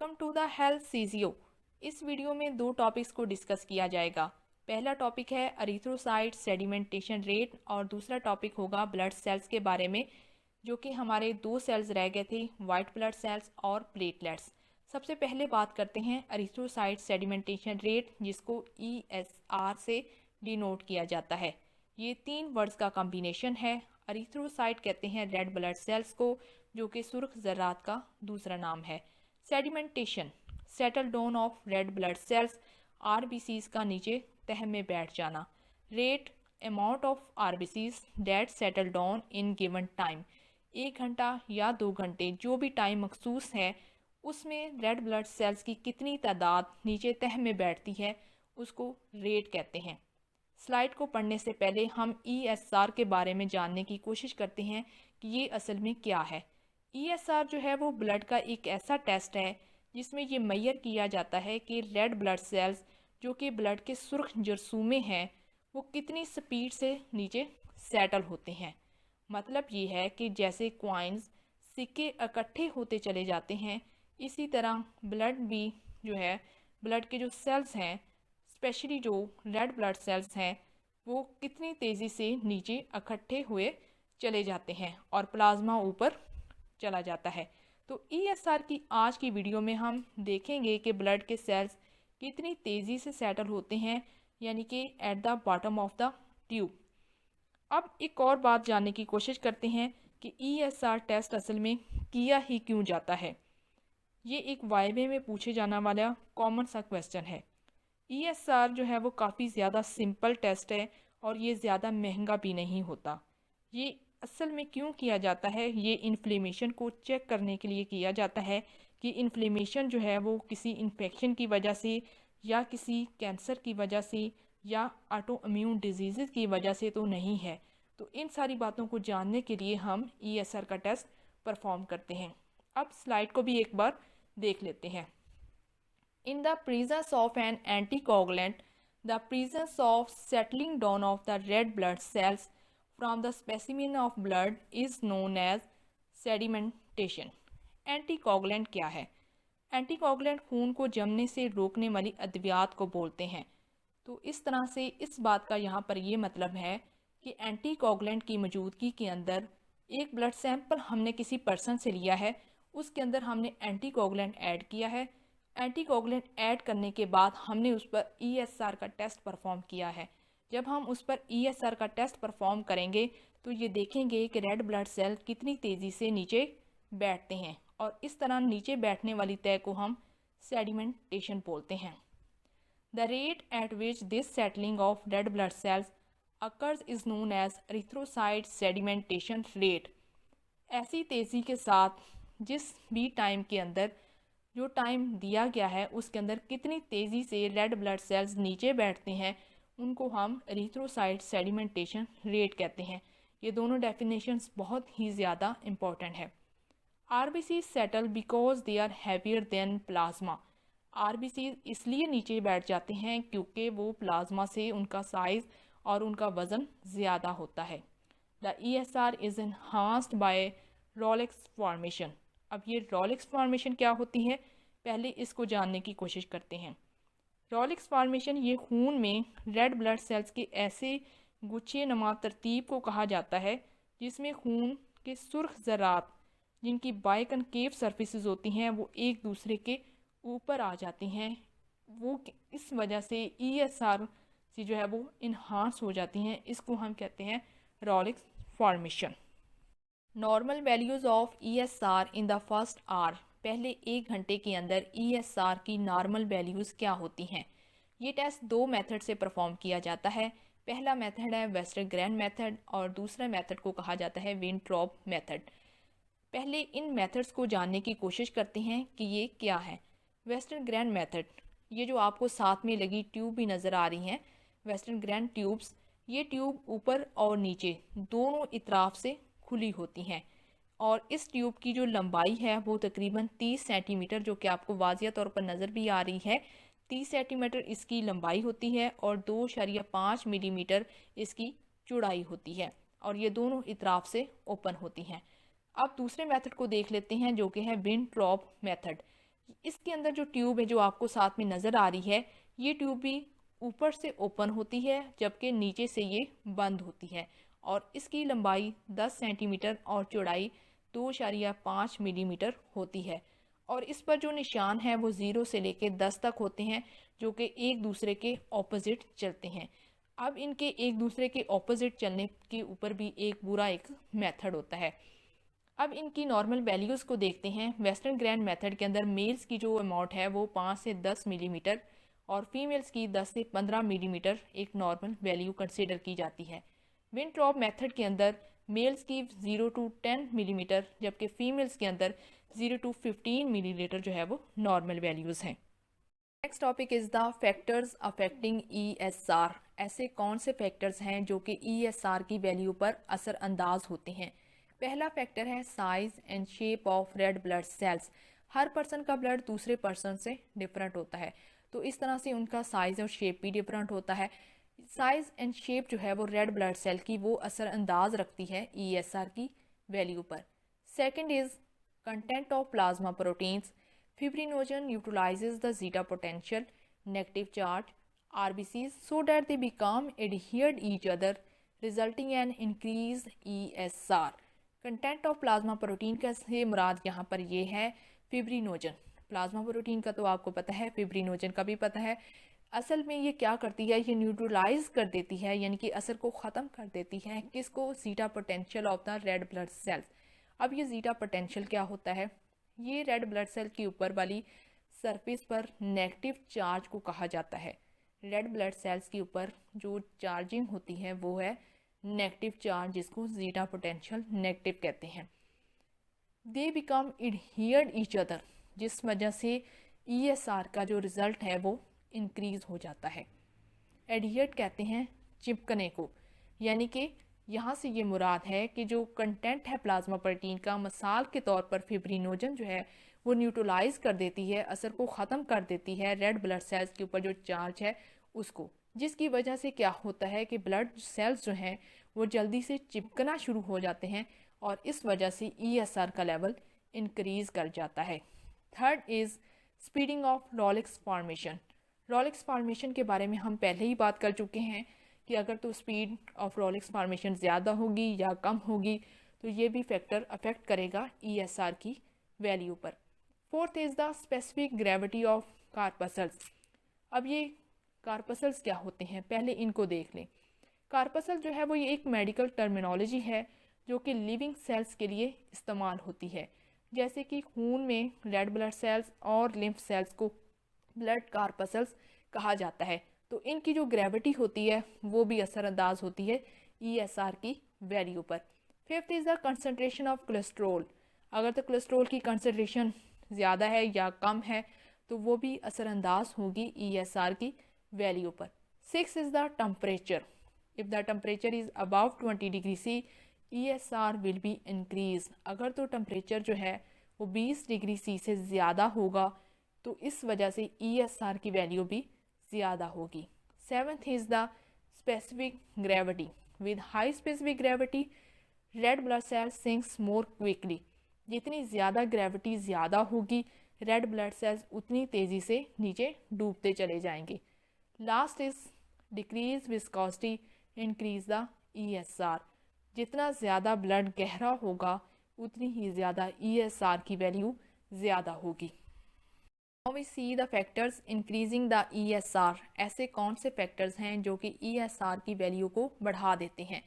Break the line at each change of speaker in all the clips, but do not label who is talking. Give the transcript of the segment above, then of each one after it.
Welcome to the health CGO. इस video में दो टॉपिक्स को डिस्कस किया जाएगा। पहला टॉपिक है एरिथ्रोसाइट सेडिमेंटेशन रेट और दूसरा टॉपिक होगा ब्लड सेल्स के बारे में, जो कि हमारे दो सेल्स रह गए थे, वाइट ब्लड सेल्स और प्लेटलेट्स। सबसे पहले बात करते हैं एरिथ्रोसाइट सेडिमेंटेशन रेट, जिसको ESR से डिनोट किया जाता है। ये तीन वर्ड्स का कॉम्बिनेशन है। एरिथ्रोसाइट कहते हैं रेड ब्लड सेल्स को, जो कि सुर्ख ज़र्रात का दूसरा नाम है। Sedimentation settle down of red blood cells, RBCs का नीचे तह में बैठ जाना। Rate amount of RBCs that settle down in given time, 1 घंटा या 2 घंटे जो भी टाइम मखसूस है उसमें रेड ब्लड सेल्स की कितनी तादाद नीचे तह में बैठती है उसको रेट कहते हैं। स्लाइड को पढ़ने से पहले हम ESR के बारे में जानने की कोशिश करते हैं कि ये असल में क्या है। ESR जो है वो ब्लड का एक ऐसा टेस्ट है जिसमें ये मेजर किया जाता है कि रेड ब्लड सेल्स जो कि ब्लड के सुर्ख जरसूमे हैं वो कितनी स्पीड से नीचे सेटल होते हैं। मतलब ये है कि जैसे क्वाइंस सिक्के इकट्ठे होते चले जाते हैं, इसी तरह ब्लड भी जो है, ब्लड के जो सेल्स हैं, स्पेशली जो रेड ब्लड सेल्स हैं, वो कितनी तेज़ी से नीचे इकट्ठे हुए चले जाते हैं और प्लाज्मा ऊपर चला जाता है। तो ESR की आज की वीडियो में हम देखेंगे कि ब्लड के सेल्स कितनी तेज़ी से सेटल होते हैं, यानी कि at the bottom of the tube. अब एक और बात जानने की कोशिश करते हैं कि ESR टेस्ट असल में किया ही क्यों जाता है। ये एक वाइवे में पूछे जाने वाला कॉमन सा क्वेश्चन है। ESR जो है वो काफ़ी ज़्यादा सिंपल टेस्ट है और ये ज़्यादा महंगा भी नहीं होता। ये असल में क्यों किया जाता है, ये इन्फ्लेमेशन को चेक करने के लिए किया जाता है कि इन्फ्लेमेशन जो है वो किसी इन्फेक्शन की वजह से या किसी कैंसर की वजह से या ऑटो इम्यून डिजीज़ की वजह से तो नहीं है। तो इन सारी बातों को जानने के लिए हम ESR का टेस्ट परफॉर्म करते हैं। अब स्लाइड को भी एक बार देख लेते हैं। In the presence of an anticoagulant, the presence of settling down of the red blood cells from the specimen of blood is known as sedimentation. Anticoagulant क्या है? एंटीकोगुलेंट खून को जमने से रोकने वाली अद्वियात को बोलते हैं। तो इस तरह से इस बात का यहाँ पर ये मतलब है कि एंटीकोगुलेंट की मौजूदगी के अंदर एक ब्लड सैंपल हमने किसी पर्सन से लिया है, उसके अंदर हमने एंटीकोगुलेंट ऐड किया है। एंटीकोगुलेंट ऐड करने के बाद हमने उस पर ESR का टेस्ट परफॉर्म किया है। जब हम उस पर ESR का टेस्ट परफॉर्म करेंगे तो ये देखेंगे कि रेड ब्लड सेल कितनी तेज़ी से नीचे बैठते हैं और इस तरह नीचे बैठने वाली तय को हम सेडिमेंटेशन बोलते हैं। The rate at which this settling of red blood cells occurs is known as erythrocyte sedimentation rate. ऐसी तेज़ी के साथ जिस भी टाइम के अंदर जो टाइम दिया गया है उसके अंदर कितनी तेज़ी से रेड ब्लड सेल्स नीचे बैठते हैं उनको हम एरिथ्रोसाइट सेडिमेंटेशन रेट कहते हैं। ये दोनों डेफिनेशंस बहुत ही ज़्यादा इम्पॉर्टेंट है। RBC settle because they are heavier than plasma. RBC इसलिए नीचे बैठ जाते हैं क्योंकि वो प्लाज्मा से उनका साइज़ और उनका वज़न ज़्यादा होता है। The ESR is enhanced by rouleaux formation. अब ये रॉलेक्स फॉर्मेशन क्या होती है, पहले इसको जानने की कोशिश करते हैं। रॉलेक्स फॉर्मेशन ये खून में रेड ब्लड सेल्स के ऐसे गुच्छे नुमा तरतीब को कहा जाता है जिसमें खून के सुर्ख ज़रात जिनकी बाइकनकेव सर्फेसिस होती हैं वो एक दूसरे के ऊपर आ जाती हैं। वो इस वजह से ESR से जो है वो इन्हांस हो जाती हैं। इसको हम कहते हैं rouleaux formation. Normal values of ESR in the first hour. पहले 1 घंटे के अंदर ESR की नॉर्मल वैल्यूज़ क्या होती हैं? ये टेस्ट दो मेथड से परफॉर्म किया जाता है। पहला मेथड है वेस्टरग्रैंड मेथड और दूसरा मेथड को कहा जाता है विंट्रॉप मेथड। पहले इन मेथड्स को जानने की कोशिश करते हैं कि ये क्या है। वेस्टरग्रैंड मेथड, ये जो आपको साथ में लगी ट्यूब भी नज़र आ रही हैं, वेस्टरग्रैंड ट्यूब्स, ये ट्यूब ऊपर और नीचे दोनों इतराफ से खुली होती हैं और इस ट्यूब की जो लंबाई है वो तकरीबन 30 सेंटीमीटर, जो कि आपको वाज़िया तौर पर नज़र भी आ रही है, 30 सेंटीमीटर इसकी लंबाई होती है और 2.5 मिलीमीटर इसकी चौड़ाई होती है और ये दोनों इतराफ से ओपन होती हैं। अब दूसरे मेथड को देख लेते हैं जो कि है विंट्रॉप मेथड। इसके अंदर जो ट्यूब है जो आपको साथ में नज़र आ रही है, ये ट्यूब भी ऊपर से ओपन होती है जबकि नीचे से ये बंद होती है और इसकी लंबाई 10 सेंटीमीटर और चौड़ाई 2.5 मिलीमीटर होती है और इस पर जो निशान है वो 0 से लेकर 10 तक होते हैं जो कि एक दूसरे के ऑपोजिट चलते हैं। अब इनके एक दूसरे के ऑपोजिट चलने के ऊपर भी एक मेथड होता है। अब इनकी नॉर्मल वैल्यूज़ को देखते हैं। वेस्टर्न ग्रैंड मेथड के अंदर मेल्स की जो अमाउंट है वो 5 से 10 मिलीमीटर और फीमेल्स की 10 से 15 मिलीमीटर एक नॉर्मल वैल्यू कंसीडर की जाती है। विंट्रॉप मेथड के अंदर मेल्स की 0 टू 10 मिलीमीटर जबकि फीमेल्स के अंदर 0 टू 15 मिलीलीटर जो है वो नॉर्मल वैल्यूज़ हैं। Next topic is the factors affecting ESR। ऐसे कौन से फैक्टर्स हैं जो कि ESR की वैल्यू पर असरअंदाज होते हैं। पहला फैक्टर है size and shape of red blood sales. Her person का ब्लड दूसरे पर्सन से डिफरेंट होता है, तो इस तरह से उनका साइज़ और शेप भी डिफरेंट होता है। साइज़ एंड शेप जो है वो रेड ब्लड सेल की वो असरअंदाज रखती है ESR की वैल्यू पर। Second is content of plasma proteins. Fibrinogen utilizes the zeta potential negative charge RBCs so that they become adhered each other, resulting in increased ESR। Content of plasma protein का से मुराद यहाँ पर ये है fibrinogen. Plasma protein का तो आपको पता है, फिब्रिनोजन का भी पता है। असल में ये क्या करती है, ये न्यूट्रलाइज कर देती है, यानी कि असर को ख़त्म कर देती है। किसको? Zeta potential of the red blood sales. अब ये ज़ीटा पोटेंशियल क्या होता है? ये रेड ब्लड सेल के ऊपर वाली सरफेस पर नेगेटिव चार्ज को कहा जाता है। रेड ब्लड सेल्स के ऊपर जो चार्जिंग होती है वो है नेगेटिव चार्ज, जिसको ज़ीटा पोटेंशियल नेगेटिव कहते हैं। दे बिकम एडहियर्ड ईच अदर, जिस वजह से ESR का जो रिज़ल्ट है वो इंक्रीज़ हो जाता है। एडहियर्ड कहते हैं चिपकने को, यानी कि यहाँ से ये मुराद है कि जो कंटेंट है प्लाज्मा प्रोटीन का, मिसाल के तौर पर फिब्रिनोजन जो है वो न्यूट्रलाइज कर देती है, असर को ख़त्म कर देती है रेड ब्लड सेल्स के ऊपर जो चार्ज है उसको, जिसकी वजह से क्या होता है कि ब्लड सेल्स जो हैं वो जल्दी से चिपकना शुरू हो जाते हैं और इस वजह से ESR का लेवल इंक्रीज़ कर जाता है। Third is speeding of rouleaux formation. Rouleaux formation के बारे में हम पहले ही बात कर चुके हैं कि अगर तो स्पीड ऑफ रॉलिक्स फॉर्मेशन ज़्यादा होगी या कम होगी तो ये भी फैक्टर अफेक्ट करेगा ESR की वैल्यू पर। Fourth is the specific gravity of corpuscles. अब ये कार्पसल्स क्या होते हैं, पहले इनको देख लें। कार्पसल जो है वो ये एक मेडिकल टर्मिनोलॉजी है जो कि लिविंग सेल्स के लिए इस्तेमाल होती है। जैसे कि खून में रेड ब्लड सेल्स और लिम्फ सेल्स को ब्लड कार्पसल्स कहा जाता है, तो इनकी जो ग्रेविटी होती है वो भी असरअंदाज होती है ESR की वैल्यू पर। Fifth is the concentration of cholesterol. अगर तो कोलेस्ट्रोल की कंसनट्रेशन ज़्यादा है या कम है तो वो भी असरअंदाज होगी ESR की वैल्यू पर। Six is the temperature. If the temperature is above 20 degree C ESR will be increase. अगर तो टेम्परेचर जो है वो 20 डिग्री सी से ज़्यादा होगा तो इस वजह से ESR की वैल्यू भी ज़्यादा होगी। Seventh is the specific gravity. With high specific gravity red blood sales sinks more quickly. जितनी ज़्यादा ग्रेविटी ज़्यादा होगी रेड ब्लड सेल्स उतनी तेज़ी से नीचे डूबते चले जाएंगे। Last is decrease viscosity increase the ESR। जितना ज़्यादा ब्लड गहरा होगा उतनी ही ज़्यादा ESR की वैल्यू ज़्यादा होगी। Now we see the factors increasing the ESR। ऐसे कौन से फैक्टर्स हैं जो कि ESR की वैल्यू को बढ़ा देते हैं।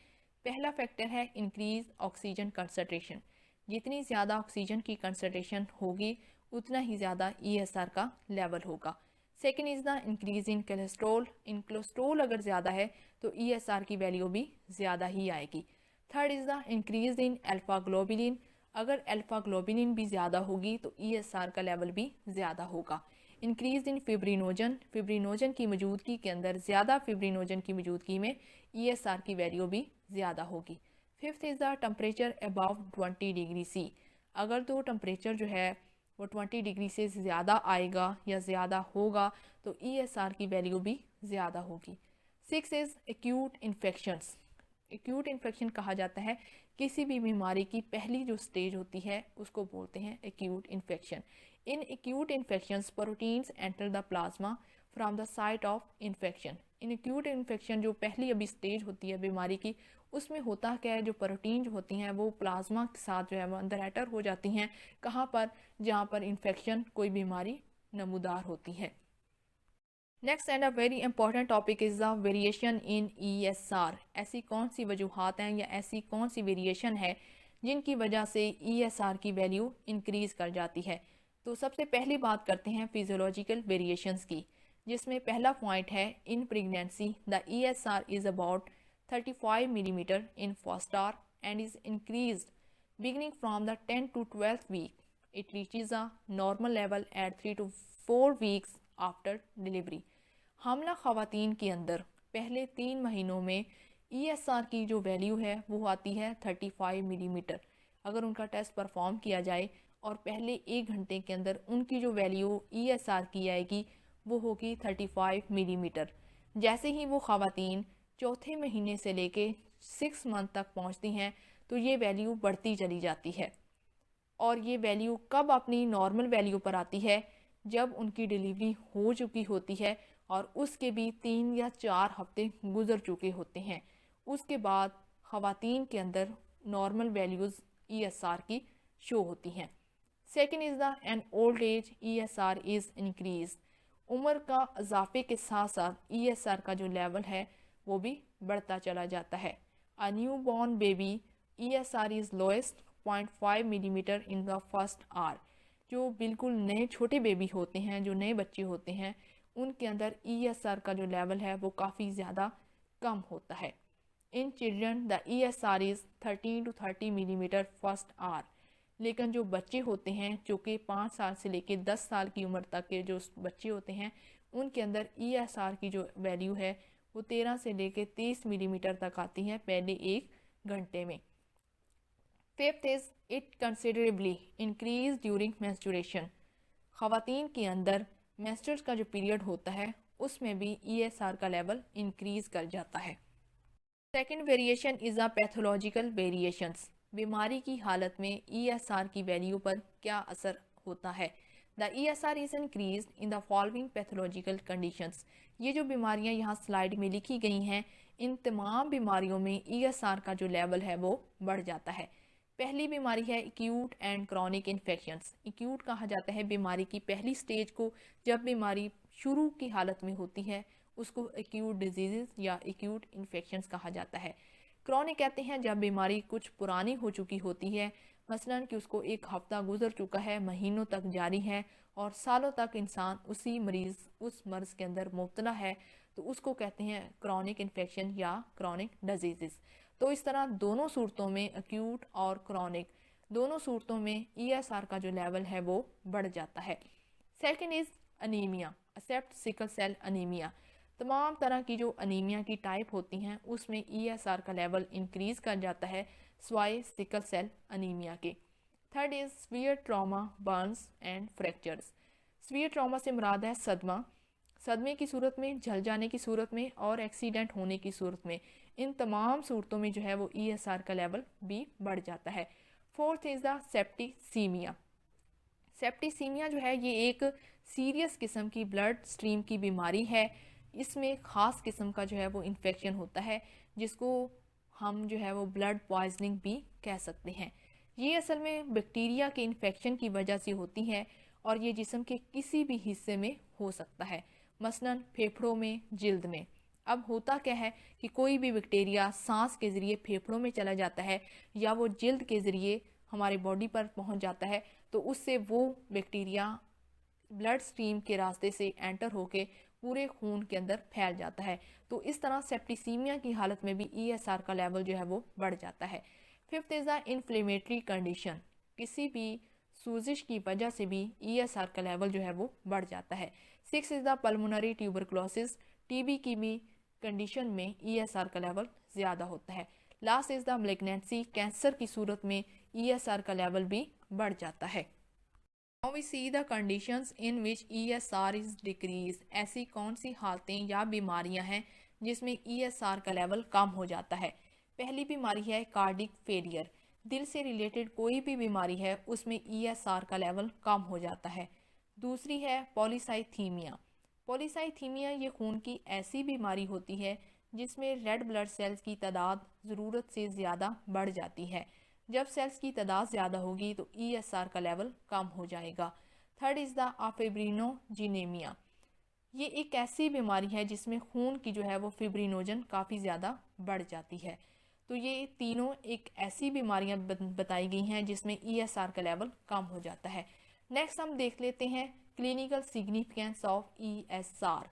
पहला फैक्टर है इंक्रीज ऑक्सीजन कंसनट्रेशन। जितनी ज़्यादा ऑक्सीजन की कंसनट्रेशन होगी उतना ही ज़्यादा ESR का लेवल होगा। Second is the increase in cholesterol. In cholesterol अगर ज़्यादा है तो ESR की वैल्यू भी ज़्यादा ही आएगी। Third is the increase in alpha globulin. अगर अल्फा ग्लोबुलिन भी ज़्यादा होगी तो ESR का लेवल भी ज़्यादा होगा। Increase in fibrinogen. फिब्रिनोजन की मौजूदगी के अंदर, ज़्यादा फिब्रिनोजन की मौजूदगी में ESR की वैल्यू भी ज़्यादा होगी। Fifth is the temperature above 20 degree C. अगर तो टेम्परेचर जो है वो 20 डिग्री से ज़्यादा आएगा या ज़्यादा होगा तो ESR की वैल्यू भी ज़्यादा होगी। Six is acute infections. Acute infection कहा जाता है किसी भी बीमारी की पहली जो स्टेज होती है उसको बोलते हैं acute infection. In acute infections proteins enter the plasma from the site of infection. In acute infection जो पहली अभी स्टेज होती है बीमारी की, उसमें होता क्या है, जो प्रोटीन जो होती हैं वो प्लाज्मा के साथ जो है वो अंदर एंटर हो जाती हैं। कहाँ पर? जहाँ पर इन्फेक्शन, कोई बीमारी नमूदार होती है। Next and a very important topic is the variation in ESR। ऐसी कौन सी वजूहात हैं या ऐसी कौन सी वेरिएशन है जिनकी वजह से ESR की वैल्यू इंक्रीज़ कर जाती है। तो सबसे पहली बात करते हैं फिजियोलॉजिकल वेरिएशंस की, जिसमें पहला पॉइंट है in pregnancy the ESR is about 35 millimetre in first hour and is increased beginning from the 10 to 12th week. It reaches a normal level at 3 to 4 weeks after delivery. हामला ख़वातीन के अंदर पहले 3 महीनों में ESR की जो value है वो आती है 35 मिलीमीटर। अगर उनका टेस्ट परफॉर्म किया जाए और पहले 1 घंटे के अंदर उनकी जो वैल्यू ESR की आएगी वो होगी 35 मिलीमीटर। जैसे ही वो ख़वातीन चौथे महीने से लेके 6 मंथ तक पहुंचती हैं तो ये वैल्यू बढ़ती चली जाती है। और ये वैल्यू कब अपनी नॉर्मल वैल्यू पर आती है? जब उनकी डिलीवरी हो चुकी होती है और उसके भी 3 या 4 हफ्ते गुजर चुके होते हैं। उसके बाद ख़वातीन के अंदर नॉर्मल वैल्यूज़ ESR की शो होती हैं। Second is the an old age ESR is increase. उम्र का इजाफे के साथ साथ ESR का जो लेवल है वो भी बढ़ता चला जाता है। A new born baby ESR is lowest 0.5 millimetre in the first our. जो बिल्कुल नए छोटे बेबी होते हैं, जो नए बच्चे होते हैं, उनके अंदर ESR का जो लेवल है वो काफ़ी ज़्यादा कम होता है। In children the ESR is 13 to 30 millimetre first hour. लेकिन जो बच्चे होते हैं जो कि 5 साल से लेकर 10 साल की उम्र तक के जो बच्चे होते हैं, उनके अंदर ESR की जो वैल्यू है वो 13 से लेकर 30 मिलीमीटर तक आती है पहले 1 घंटे में। Fifth is it considerably increase during menstruation. ख़वातीन के अंदर मेंस्ट्रुअल का जो पीरियड होता है उसमें भी ESR का लेवल इंक्रीज कर जाता है। Second variation is a pathological variations. बीमारी की हालत में ESR की वैल्यू पर क्या असर होता है? The ESR is increase in the following pathological conditions. ये जो बीमारियां यहाँ स्लाइड में लिखी गई हैं, इन तमाम बीमारियों में ESR का जो लेवल है वो बढ़ जाता है। पहली बीमारी है acute and chronic infections. Acute कहा जाता है बीमारी की पहली स्टेज को, जब बीमारी शुरू की हालत में होती है उसको एक्यूट डिजीज़ या एक्यूट इन्फेक्शंस कहा जाता है। क्रॉनिक कहते हैं जब बीमारी कुछ पुरानी हो चुकी होती है, मसलन कि उसको 1 हफ्ता गुजर चुका है, महीनों तक जारी है और सालों तक इंसान उसी मरीज़ उस मर्ज़ के अंदर मुब्तला है, तो उसको कहते हैं क्रॉनिक इन्फेक्शन या क्रॉनिक डिजीज़। तो इस तरह दोनों सूरतों में, एक्यूट और क्रॉनिक, दोनों सूरतों में ESR का जो लेवल है वो बढ़ जाता है। Second is anaemia, except sickle cell anaemia. तमाम तरह की जो अनीमिया की टाइप होती हैं उसमें ESR का लेवल इंक्रीज कर जाता है स्वाय सिकल सेल अनीमिया के। Third is severe trauma, Burns and fractures. Severe trauma से मुराद है सदमा, सदमे की सूरत में, जल जाने की सूरत में और एक्सीडेंट होने की सूरत में। इन तमाम सूरतों में जो है वो ESR का लेवल भी बढ़ जाता है। Fourth is the septicaemia. Septicaemia जो है ये एक सीरियस किस्म की ब्लड स्ट्रीम की बीमारी है। इसमें ख़ास किस्म का जो है वो इन्फेक्शन होता है जिसको हम जो है वो ब्लड पॉइजनिंग भी कह सकते हैं। ये असल में बैक्टीरिया के इन्फेक्शन की वजह से होती है और ये जिस्म के किसी भी हिस्से में हो सकता है, मसलन फेफड़ों में, जिल्द में। अब होता क्या है कि कोई भी बैक्टीरिया सांस के ज़रिए फेफड़ों में चला जाता है या वो जिल्द के ज़रिए हमारे बॉडी पर पहुंच जाता है, तो उससे वो बैक्टीरिया ब्लड स्ट्रीम के रास्ते से एंटर होके पूरे खून के अंदर फैल जाता है। तो इस तरह सेप्टिसीमिया की हालत में भी ESR का लेवल जो है वो बढ़ जाता है। Fifth is the inflammatory condition. किसी भी सूजिश की वजह से भी ESR का लेवल जो है वो बढ़ जाता है। Six is the pulmonary tuberculosis. TB की भी कंडीशन में ESR का लेवल ज़्यादा होता है। Last is the malignancy. Cancer की सूरत में ESR का लेवल भी बढ़ जाता है। Now we see the conditions in which ESR is decreased। ऐसी कौन सी हालतें या बीमारियां हैं जिसमें ESR का लेवल कम हो जाता है? पहली बीमारी है कार्डिक फेलियर। दिल से रिलेटेड कोई भी बीमारी है उसमें ESR का लेवल कम हो जाता है। दूसरी है पॉलीसाइथीमिया। पॉलीसाइथीमिया ये खून की ऐसी बीमारी होती है जिसमें रेड ब्लड सेल्स की तादाद ज़रूरत से ज़्यादा बढ़ जाती है। जब सेल्स की तादाद ज़्यादा होगी तो ESR का लेवल कम हो जाएगा। Third is the afibrinogenemia. ये एक ऐसी बीमारी है जिसमें खून की जो है वो फिब्रिनोजन काफ़ी ज़्यादा बढ़ जाती है। तो ये तीनों एक ऐसी बीमारियां बताई गई हैं जिसमें ESR का लेवल कम हो जाता है। नेक्स्ट हम देख लेते हैं क्लिनिकल सिग्निफिकेंस ऑफ ESR।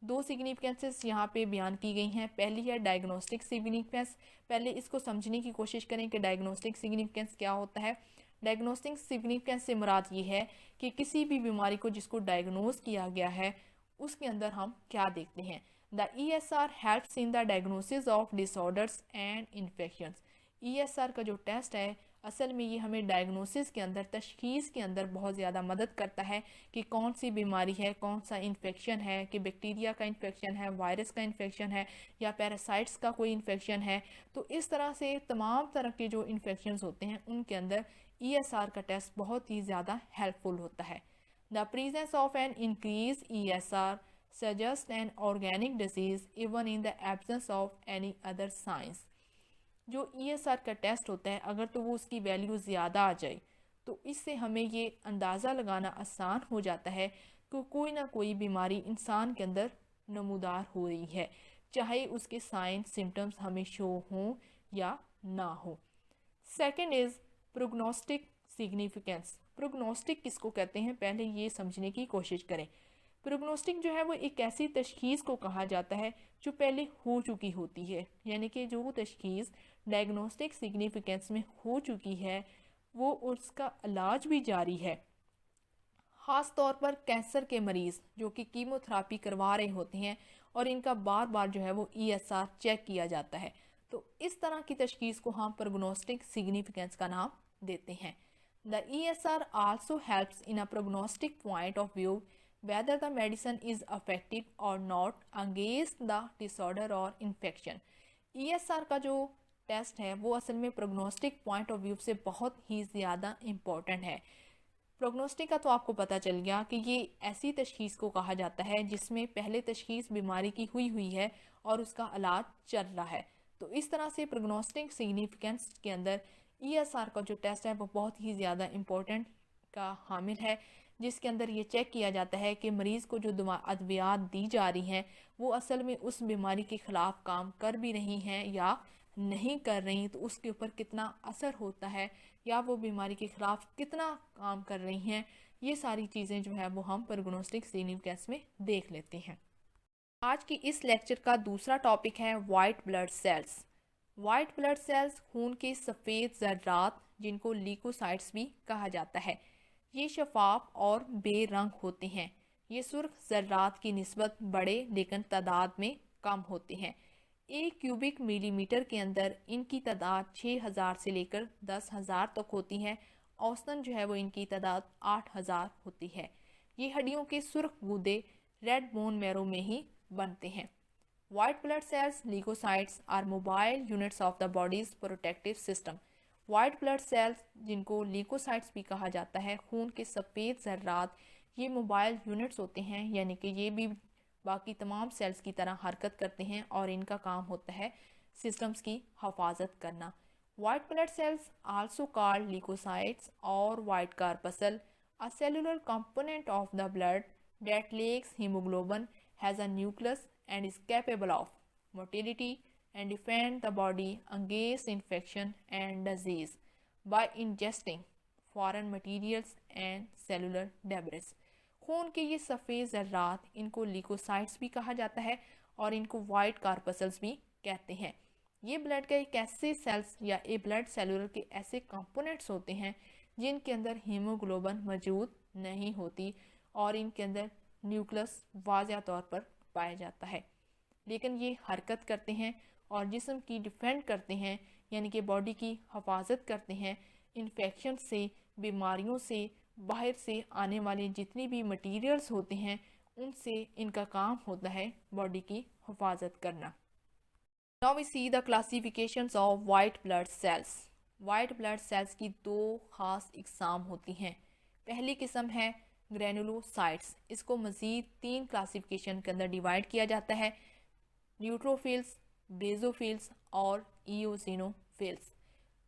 दो सिग्निफिकेंसेस यहाँ पे बयान की गई हैं। पहली है डायग्नोस्टिक सिग्निफिकेंस। पहले इसको समझने की कोशिश करें कि डायग्नोस्टिक सिग्निफिकेंस क्या होता है। डायग्नोस्टिक सिग्निफिकेंस से मुराद ये है कि किसी भी बीमारी को जिसको डायग्नोज किया गया है उसके अंदर हम क्या देखते हैं। The ESR helps in the diagnosis of disorders and infections. ESR का जो टेस्ट है असल में ये हमें डायग्नोसिस के अंदर, तशखीस के अंदर बहुत ज़्यादा मदद करता है कि कौन सी बीमारी है, कौन सा इन्फेक्शन है, कि बैक्टीरिया का इन्फेक्शन है, वायरस का इन्फेक्शन है या पैरासाइट्स का कोई इन्फेक्शन है। तो इस तरह से तमाम तरह के जो इन्फेक्शंस होते हैं उनके अंदर ESR का टेस्ट बहुत ही ज़्यादा हेल्पफुल होता है। The presence of an increased ESR suggests an organic disease even in the absence of any other signs। जो ESR का टेस्ट होता है अगर तो वो उसकी वैल्यू ज़्यादा आ जाए तो इससे हमें ये अंदाज़ा लगाना आसान हो जाता है कि कोई ना कोई बीमारी इंसान के अंदर नमूदार हो रही है, चाहे उसके साइन सिम्टम्स हमें शो हों या ना हो। Second is prognostic significance. Prognostic किसको कहते हैं पहले ये समझने की कोशिश करें। प्रोग्नोस्टिक जो है वो एक ऐसी तशखीस को कहा जाता है जो पहले हो चुकी होती है, यानी कि जो तशखीस डायग्नोस्टिक सिग्निफिकेंस में हो चुकी है वो उसका इलाज भी जारी है। ख़ास तौर पर कैंसर के मरीज़ जो कि कीमोथेरापी करवा रहे होते हैं और इनका बार बार जो है वो ESR चेक किया जाता है, तो इस तरह की तशखीस को हम प्रोग्नोस्टिक सिग्निफिकेंस का नाम देते हैं। The ESR also helps in a prognostic point of view whether the medicine is effective or not against the disorder or infection। ESR का जो टेस्ट है वो असल में प्रोग्नोस्टिक पॉइंट ऑफ व्यू से बहुत ही ज़्यादा इम्पोर्टेंट है। प्रोग्नोस्टिक का तो आपको पता चल गया कि ये ऐसी तशखीस को कहा जाता है जिसमें पहले तशखीस बीमारी की हुई है और उसका इलाज चल रहा है। तो इस तरह से प्रोग्नोस्टिक सिग्निफिकेंस के अंदर ESR का जो टेस्ट है वो बहुत ही ज़्यादा इम्पोर्टेंट का हामिल है, जिसके अंदर ये चेक किया जाता है कि मरीज़ को जो अद्वियात दी जा रही हैं वो असल में उस बीमारी के ख़िलाफ़ काम कर भी रही हैं या नहीं कर रही, तो उसके ऊपर कितना असर होता है या वो बीमारी के ख़िलाफ़ कितना काम कर रही हैं। ये सारी चीज़ें जो है वो हम प्रोग्नोस्टिक सिग्निफिकेंस में देख लेते हैं। आज की इस लेक्चर का दूसरा टॉपिक है white blood cells. White blood sales खून के सफ़ेद ज़र्रात जिनको ल्यूकोसाइट्स भी कहा जाता है। ये शफाफ और बेरंग होते हैं। ये सुर्ख ज़र्रात की निस्बत बड़े लेकिन तादाद में कम होते हैं। 1 क्यूबिक मिलीमीटर के अंदर इनकी तादाद 6000 से लेकर 10,000 तक होती है। औसतन जो है वो इनकी तादाद 8000 होती है। ये हड्डियों के सुर्ख गूदे रेड बोन मैरो में ही बनते हैं। White blood cells leucocytes are mobile units of the body's protective system. White blood cells जिनको ल्यूकोसाइट्स भी कहा जाता है, खून के सफ़ेद ज़र्रात, ये मोबाइल यूनिट्स होते हैं, यानी कि ये भी बाकी तमाम सेल्स की तरह हरकत करते हैं और इनका काम होता है सिस्टम्स की हिफाजत करना। White blood cells also called leukocytes और white corpuscle a cellular component of the blood that lacks hemoglobin, has a nucleus and is capable of motility and defend the body against infection and disease by ingesting foreign materials and cellular debris। खून के ये सफ़ेद ज़र्रात इनको leukocytes भी कहा जाता है और इनको वाइट कार्पसल्स भी कहते हैं। ये ब्लड के एक ऐसे सेल्स या ए ब्लड सेलुलर के ऐसे कंपोनेंट्स होते हैं जिनके अंदर हीमोग्लोबिन मौजूद नहीं होती और इनके अंदर न्यूक्लियस वाज़िया तौर पर पाया जाता है, लेकिन ये हरकत करते हैं और जिस्म की डिफेंड करते हैं, यानी कि बॉडी की हिफाजत करते हैं इन्फेक्शन से, बीमारियों से, बाहर से आने वाले जितनी भी मटीरियल्स होते हैं उनसे इनका काम होता है बॉडी की हिफाजत करना। Now we see the classifications of white blood cells. White blood cells की दो खास इकसाम होती हैं। पहली किस्म है ग्रेनुलोसाइट्स। इसको मज़ीद 3 क्लासिफिकेशन के अंदर डिवाइड किया जाता है, न्यूट्रोफिल्स, बेजोफिल्स और इओसिनोफिल्स।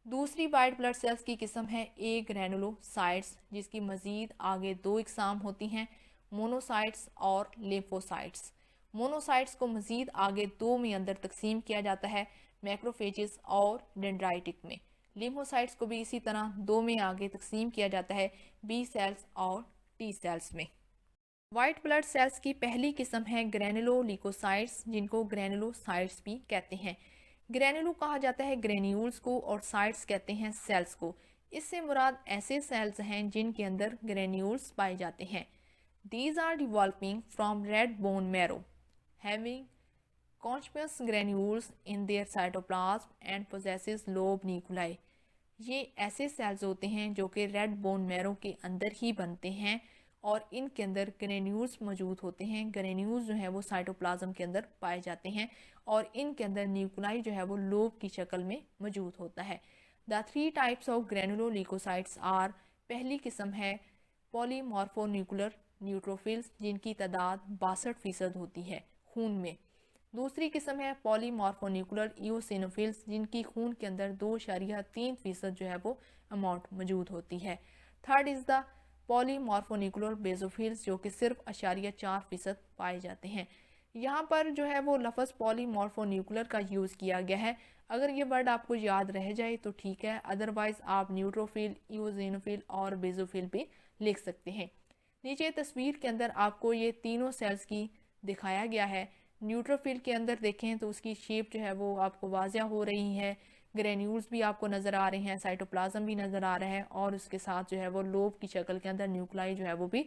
दूसरी वाइट ब्लड सेल्स की किस्म है ए ग्रेनुलोसाइट्स, जिसकी मज़ीद आगे दो इकसाम होती हैं, मोनोसाइट्स और लिम्फोसाइट्स। मोनोसाइट्स को मज़ीद आगे दो में अंदर तकसीम किया जाता है, मैक्रोफेजेस और डेंड्राइटिक में। लिम्फोसाइट्स को भी इसी तरह दो में आगे तकसीम किया जाता है, बी सेल्स और टी सेल्स में। वाइट ब्लड सेल्स की पहली किस्म है ग्रेनुलोलिकोसाइट्स, जिनको ग्रेनुलोसाइट्स भी कहते हैं। ग्रेनुलो कहा जाता है ग्रेन्यूल्स को और साइट्स कहते हैं सेल्स को। इससे मुराद ऐसे सेल्स हैं जिनके अंदर ग्रेन्यूल्स पाए जाते हैं। These are developing from red bone marrow, having continuous granules in their cytoplasm and possesses lobe nuclei. ये ऐसे सेल्स होते हैं जो कि रेड बोन मैरो के अंदर ही बनते हैं और इनके अंदर ग्रेन्यूल्स मौजूद होते हैं। ग्रेन्यूल्स जो है वो साइटोप्लाज्म के अंदर पाए जाते हैं और इनके अंदर न्यूक्लाई जो है वो लोब की शक्ल में मौजूद होता है। द 3 टाइप्स ऑफ ग्रेनुलोलिकोसाइट्स आर, पहली किस्म है पॉलीमॉर्फोन्यूक्लर न्यूट्रोफिल्स, जिनकी तादाद 62% होती है खून में। दूसरी किस्म है पॉलीमॉर्फोन्यूक्लर इओसिनोफिल्स, जिनकी खून के अंदर 2.3% जो है वो अमाउंट मौजूद होती है। थर्ड इज़ द पॉलीमॉर्फोन्यूक्लर बेजोफिल्स, जो कि सिर्फ 0.4% पाए जाते हैं। यहाँ पर जो है वो लफ्ज़ पॉलीमॉर्फोन्यूक्लर का यूज़ किया गया है। अगर ये वर्ड आपको याद रह जाए तो ठीक है, अदरवाइज़ आप न्यूट्रोफिल, इओसिनोफिल और बेजोफिल भी लिख सकते हैं। नीचे तस्वीर के अंदर आपको ये तीनों सेल्स की दिखाया गया है। न्यूट्रोफिल के अंदर देखें तो उसकी शेप जो है वो आपको वाज़िया हो रही है, ग्रेन्यूल्स भी आपको नज़र आ रहे हैं, साइटोप्लाज्म भी नज़र आ रहा है और उसके साथ जो है वो लोब की शक्ल के अंदर न्यूक्लाई जो है वो भी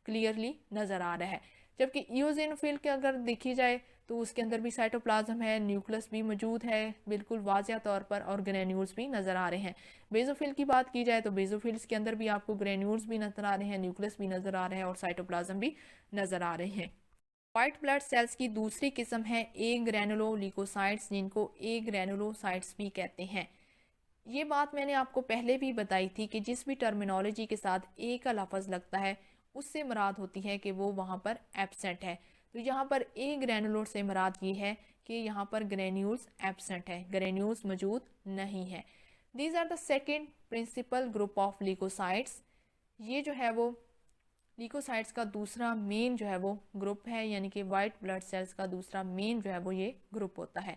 क्लियरली नज़र आ रहा है। जबकि इओसिनोफिल के अगर देखी जाए तो उसके अंदर भी साइटोप्लाज्म है, न्यूक्लियस भी मौजूद है बिल्कुल वाज़िया तौर पर और ग्रेन्यूल्स भी नज़र आ रहे हैं। बेजोफिल की बात की जाए तो बेजोफिल्स के अंदर भी आपको ग्रेन्यूल्स भी नज़र आ रहे हैं, न्यूक्लियस भी नज़र आ रहे हैं और साइटोप्लाज्म भी नज़र आ रहे हैं। वाइट ब्लड सेल्स की दूसरी किस्म है ए ग्रेनुलोलिकोसाइट्स, जिनको ए ग्रेनुलोसाइट्स भी कहते हैं। ये बात मैंने आपको पहले भी बताई थी कि जिस भी टर्मिनोलॉजी के साथ ए का लफ्ज़ लगता है उससे मुराद होती है कि वो वहाँ पर एब्सेंट है। तो यहाँ पर ए ग्रेनुलोर से मुराद ये है कि यहाँ पर ग्रेन्यूल्स एब्सेंट है, ग्रेन्यूल्स मौजूद नहीं है। These are the second principal group of leucocytes. ये जो है वो लिकोसाइट्स का दूसरा मेन जो है वो ग्रुप है, यानी कि वाइट ब्लड सेल्स का दूसरा मेन जो है वो ये ग्रुप होता है।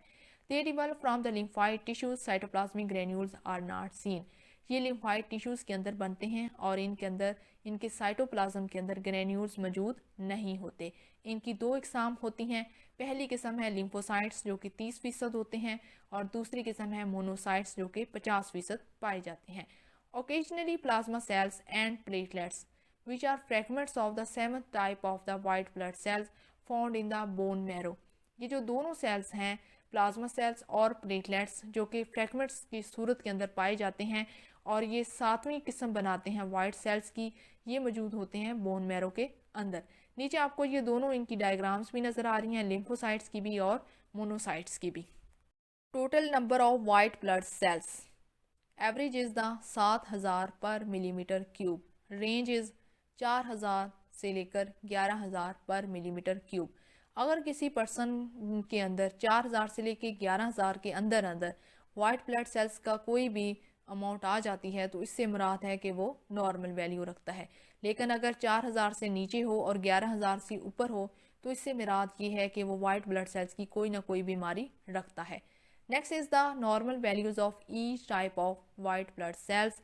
They develop from the lymphoid tissues, cytoplasmic granules are not seen. ये लिम्फाइड टिश्यूज के अंदर बनते हैं और इनके अंदर इनके साइटोप्लाज्म के अंदर ग्रेन्यूल्स मौजूद नहीं होते। इनकी दो इकसाम होती हैं। पहली किस्म है लिम्फोसाइट्स जो कि 30% होते हैं और दूसरी किस्म है मोनोसाइट्स जो कि 50% पाए जाते हैं। Occasionally plasma cells and platelets which are fragments of the seventh type of the white blood cells found in the bone marrow। ये जो दोनों सेल्स हैं प्लाज्मा सेल्स और प्लेटलेट्स, जो कि फ्रैगमेंट्स की सूरत के अंदर पाए जाते हैं और ये 7वीं किस्म बनाते हैं वाइट सेल्स की, ये मौजूद होते हैं बोन मैरो के अंदर। नीचे आपको ये दोनों इनकी डायग्राम्स भी नज़र आ रही हैं, लिम्फोसाइट्स की भी और मोनोसाइट्स की भी। Total number of white blood sales average is the 7000 पर मिलीमीटर क्यूब, रेंज इज़ 4000 से लेकर 11000 पर मिलीमीटर क्यूब। अगर किसी पर्सन के अंदर 4000 से लेकर 11000 के अंदर अंदर वाइट ब्लड सेल्स का कोई भी अमाउंट आ जाती है तो इससे मुराद है कि वो नॉर्मल वैल्यू रखता है। लेकिन अगर 4000 से नीचे हो और 11000 से ऊपर हो तो इससे मुराद ये है कि वो वाइट ब्लड सेल्स की कोई ना कोई बीमारी रखता है। Next is the normal values of each type of white blood cells.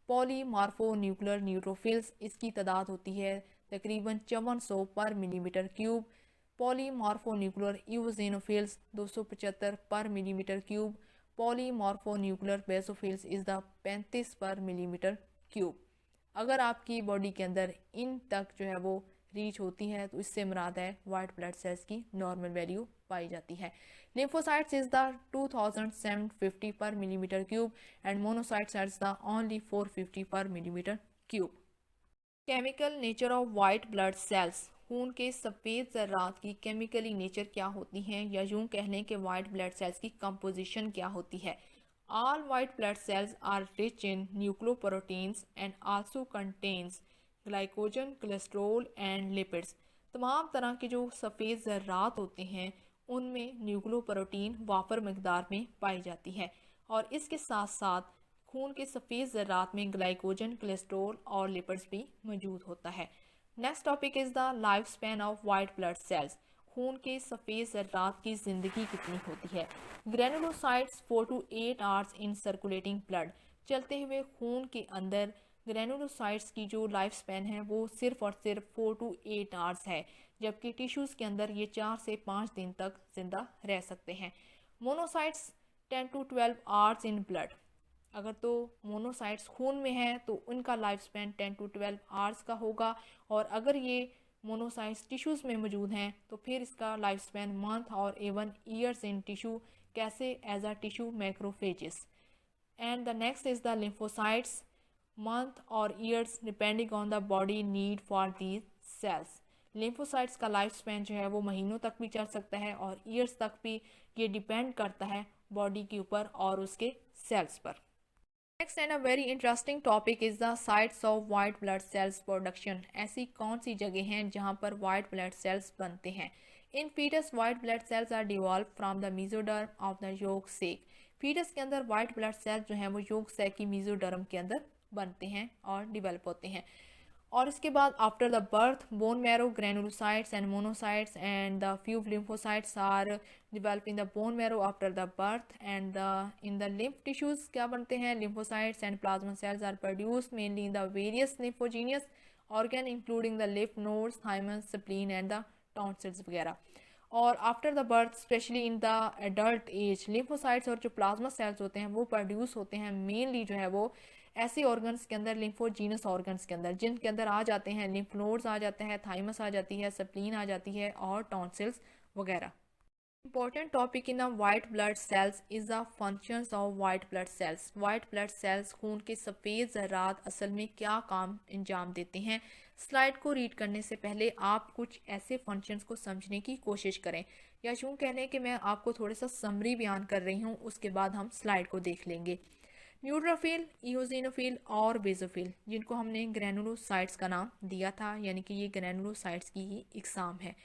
Polymorphonuclear neutrophils, इसकी तादाद होती है तकरीबन 5400 पर millimetre cube. पॉलीमॉर्फोन्यूक्लर eosinophils 275 per millimetre cube. Polymorphonuclear basophils is the 35 per millimetre cube. अगर आपकी बॉडी के अंदर इन तक जो है वो रीच होती है तो इससे मुराद है वाइट ब्लड सेल्स की नॉर्मल वैल्यू पाई जाती है। लिम्फोसाइट्स इज द 2750 पर millimetre cube and monocytes is the only 450 पर millimetre cube. Chemical nature of white blood sales, खून के सफ़ेद ज़र्रात की केमिकली नेचर क्या होती हैं, या यूं कह लें कि वाइट ब्लड सेल्स की कंपोजिशन क्या होती है। All white blood cells are rich in nucleoproteins and also contains glycogen, cholesterol and lipids। तमाम तरह के जो सफ़ेद ज़र्रात होते हैं उनमें न्यूक्लियोप्रोटीन वाफर मकदार में पाई जाती है और इसके साथ साथ खून के सफ़ेद ज़र्रात में ग्लाइकोजन, कोलेस्ट्रॉल और लिपिड्स भी मौजूद होता है। Next topic is the life span of white blood sales. खून के सफ़ेद ज़र्रात की ज़िंदगी कितनी होती है? Granulocytes 4 to 8 hours in circulating blood. चलते हुए खून के अंदर ग्रेनुलोसाइट्स की जो लाइफ स्पैन है वो सिर्फ और सिर्फ 4 to 8 आवर्स है, जबकि टिश्यूज़ के अंदर ये 4 से 5 दिन तक ज़िंदा रह सकते हैं। Monocytes 10 to 12 hours in blood. अगर तो मोनोसाइट्स खून में है तो उनका लाइफ स्पैन 10 to 12 आवर्स का होगा, और अगर ये मोनोसाइट्स टिश्यूज़ में मौजूद हैं तो फिर इसका लाइफ स्पैन मंथ और इवन ईयर्स इन टिश्यू, कैसे as a tissue macrophages. And the next is the lymphocytes, month और years depending on the body need for these cells. Lymphocytes का लाइफ स्पैन जो है वो महीनों तक भी चल सकता है और ईयर्स तक भी, ये डिपेंड करता है बॉडी के ऊपर और उसके सेल्स पर। Next and a very interesting topic is the sites of white blood sales production. ऐसी कौन सी जगह हैं जहां पर वाइट ब्लड सेल्स बनते हैं? In foetus white blood cells are devolve from the mesoderm of the yolk sac. Foetus के अंदर वाइट ब्लड सेल्स जो हैं वो योक सेक की मेसोडर्म के अंदर बनते हैं और डिवेलप होते हैं। और इसके बाद after the birth bone marrow granulocytes and monocytes and the few lymphocytes are develop in the bone marrow after the birth and in the lymph tissues क्या बनते हैं? Lymphocytes and plasma cells are produce mainly in the various lymphogenous organ including the lymph nodes, thymus, spleen and the tonsils वगैरह। और after the birth specially in the adult age lymphocytes और जो plasma cells होते हैं वो produce होते हैं mainly जो है वो ऐसे ऑर्गन्स के अंदर, लिम्फोजीनस ऑर्गन्स के अंदर, जिनके अंदर आ जाते हैं लिम्फ नोड्स आ जाते हैं, थाइमस आ जाती है, स्प्लीन आ जाती है और टॉन्सिल्स वगैरह। Important topic in white blood cells is the functions of white blood cells. White blood sales खून के सफ़ेद ज़र्रात असल में क्या काम अंजाम देते हैं? स्लाइड को रीड करने से पहले आप कुछ ऐसे फंक्शंस को समझने की कोशिश करें, या यूँ कह लें कि मैं आपको थोड़ा सा समरी बयान कर रही हूँ, उसके बाद हम स्लाइड को देख लेंगे। न्यूट्रोफिल, इओसिनोफिल और बेसोफिल, जिनको हमने ग्रेनुलोसाइट्स का नाम दिया था, यानी कि ये ग्रेनुलोसाइट्स की ही इकसाम है।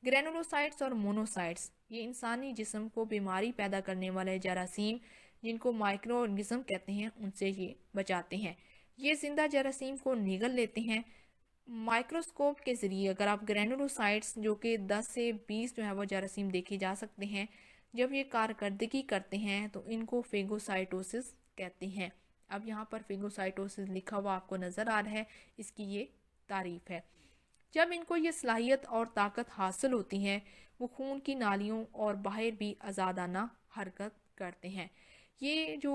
ग्रेनुलोसाइट्स और मोनोसाइट्स ये इंसानी जिस्म को बीमारी पैदा करने वाले जरासीम, जिनको माइक्रो ऑर्गेनिज्म कहते हैं, उनसे ये बचाते हैं। ये जिंदा जरासीम को निगल लेते हैं। माइक्रोस्कोप के ज़रिए अगर आप ग्रेनुलोसाइट्स, जो कि 10 से 20 जो है वो जरासीम देखे जा सकते हैं, जब ये कारकर्दगी करते हैं तो इनको फेगोसाइटोसिस कहते हैं। अब यहाँ पर फेगोसाइटोसिस लिखा हुआ आपको नज़र आ रहा है, इसकी ये तारीफ है। जब इनको ये सलाहियत और ताकत हासिल होती है वो खून की नालियों और बाहर भी आज़ादाना हरकत करते हैं। ये जो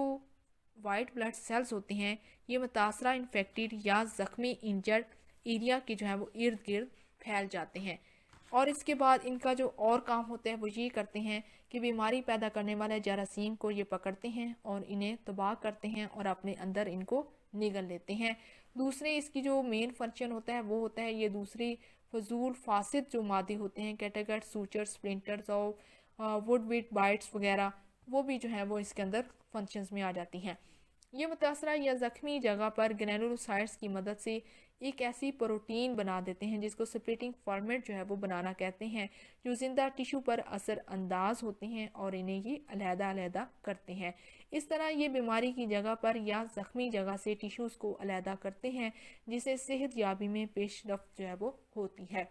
वाइट ब्लड सेल्स होते हैं ये मुतासरा इन्फेक्टेड या ज़ख्मी इंजर्ड एरिया के जो है वो इर्द गिर्द फैल जाते हैं, और इसके बाद इनका जो और काम होता है वो ये करते हैं कि बीमारी पैदा करने वाले जरासीम को ये पकड़ते हैं और इन्हें तबाह करते हैं और अपने अंदर इनको निगल लेते हैं। दूसरे इसकी जो मेन फंक्शन होता है वो होता है ये दूसरी फजूल फासिद जो मादे होते हैं, कैटेगट, सूचर, स्प्लिंटर्स और वुड बीट बाइट्स वगैरह, वो भी जो है वो इसके अंदर फंक्शंस में आ जाती हैं। ये मुतासरा या ज़ख्मी जगह पर ग्रेनुलोसाइट्स की मदद से एक ऐसी प्रोटीन बना देते हैं जिसको स्प्लिटिंग फॉर्मेट जो है वो बनाना कहते हैं, जो ज़िंदा टिश्यू पर असर अंदाज होते हैं और इन्हें ये अलहदा करते हैं। इस तरह ये बीमारी की जगह पर या ज़ख्मी जगह से टिश्यूज़ को अलहदा करते हैं, जिससे सेहत याबी में पेशरफ्त जो है वो होती है।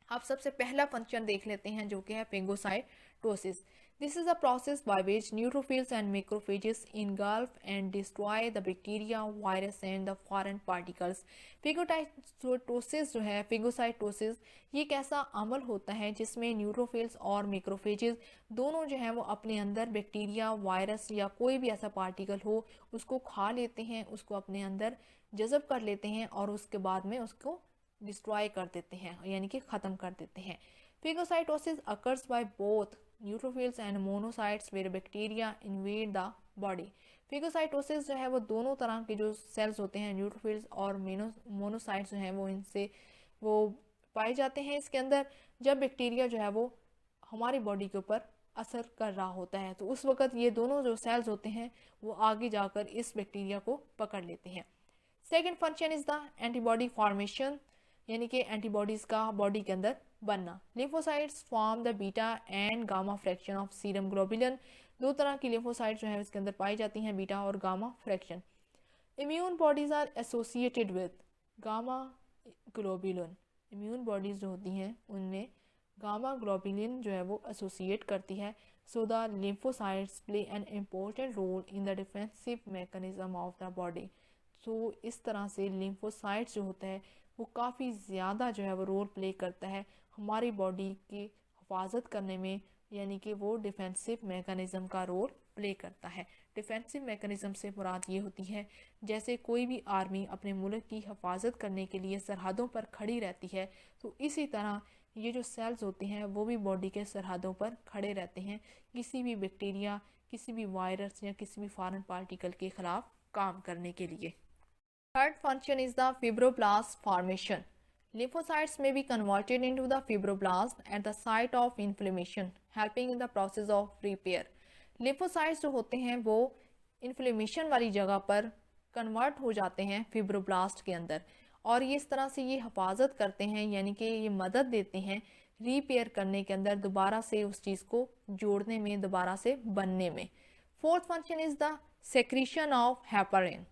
अब सबसे पहला फंक्शन देख लेते हैं जो कि है phagocytosis. This is a process by which neutrophils and macrophages engulf and destroy the bacteria, virus and the foreign particles. Phagocytosis जो है, फेगोसाइटोसिस ये एक ऐसा अमल होता है जिसमें न्यूट्रोफिल्स और मैक्रोफेजेस दोनों जो हैं वो अपने अंदर बैक्टीरिया, वायरस या कोई भी ऐसा पार्टिकल हो उसको खा लेते हैं, उसको अपने अंदर जज़ब कर लेते हैं और उसके बाद में उसको डिस्ट्रॉय कर देते हैं, यानी कि ख़त्म कर देते हैं। Phagocytosis occurs by both neutrophils and monocytes where bacteria invade the body. Phagocytosis जो है वो दोनों तरह के जो सेल्स होते हैं, न्यूट्रोफिल्स और मोनोसाइट्स जो हैं वो इनसे वो पाए जाते हैं इसके अंदर, जब बैक्टीरिया जो है वो हमारी बॉडी के ऊपर असर कर रहा होता है, तो उस वक्त ये दोनों जो सेल्स होते हैं वो आगे जाकर इस बैक्टीरिया को पकड़ लेते हैं। Second function is the antibody formation, यानी कि एंटीबॉडीज का बॉडी के अंदर बनना। Lymphocytes form the beta and gamma fraction of serum globulin. दो तरह की लिम्फोसाइट जो है इसके अंदर पाई जाती हैं, बीटा और gamma fraction. Immune bodies are associated with gamma globulin. Immune bodies जो होती हैं उनमें गामा ग्लोबुलिन जो है वो एसोसिएट करती है। So the lymphocytes play an important role in the defensive mechanism of the body. तो इस तरह से लिम्फोसाइट्स जो होता है वो काफ़ी ज़्यादा जो है वो रोल प्ले करता है हमारी बॉडी की हिफाजत करने में, यानी कि वो डिफेंसिव मैकेनिज़्म का रोल प्ले करता है। डिफेंसिव मैकेनिज़्म से मुराद ये होती है जैसे कोई भी आर्मी अपने मुल्क की हिफाजत करने के लिए सरहदों पर खड़ी रहती है, तो इसी तरह ये जो सेल्स होते हैं वो भी बॉडी के सरहदों पर खड़े रहते हैं किसी भी बैक्टीरिया, किसी भी वायरस या किसी भी फॉरेन पार्टिकल के ख़िलाफ़ काम करने के लिए। Third function is the fibroblast formation. Lymphocytes may be converted into the fibroblast at the site of inflammation, helping in the process of repair. Lymphocytes जो होते हैं वो इन्फ्लेमेशन वाली जगह पर कन्वर्ट हो जाते हैं फिब्रोब्लास्ट के अंदर, और ये इस तरह से ये हिफाजत करते हैं, यानी कि ये मदद देते हैं रिपेयर करने के अंदर, दोबारा से उस चीज़ को जोड़ने में, दोबारा से बनने में। Fourth function is the secretion of heparin.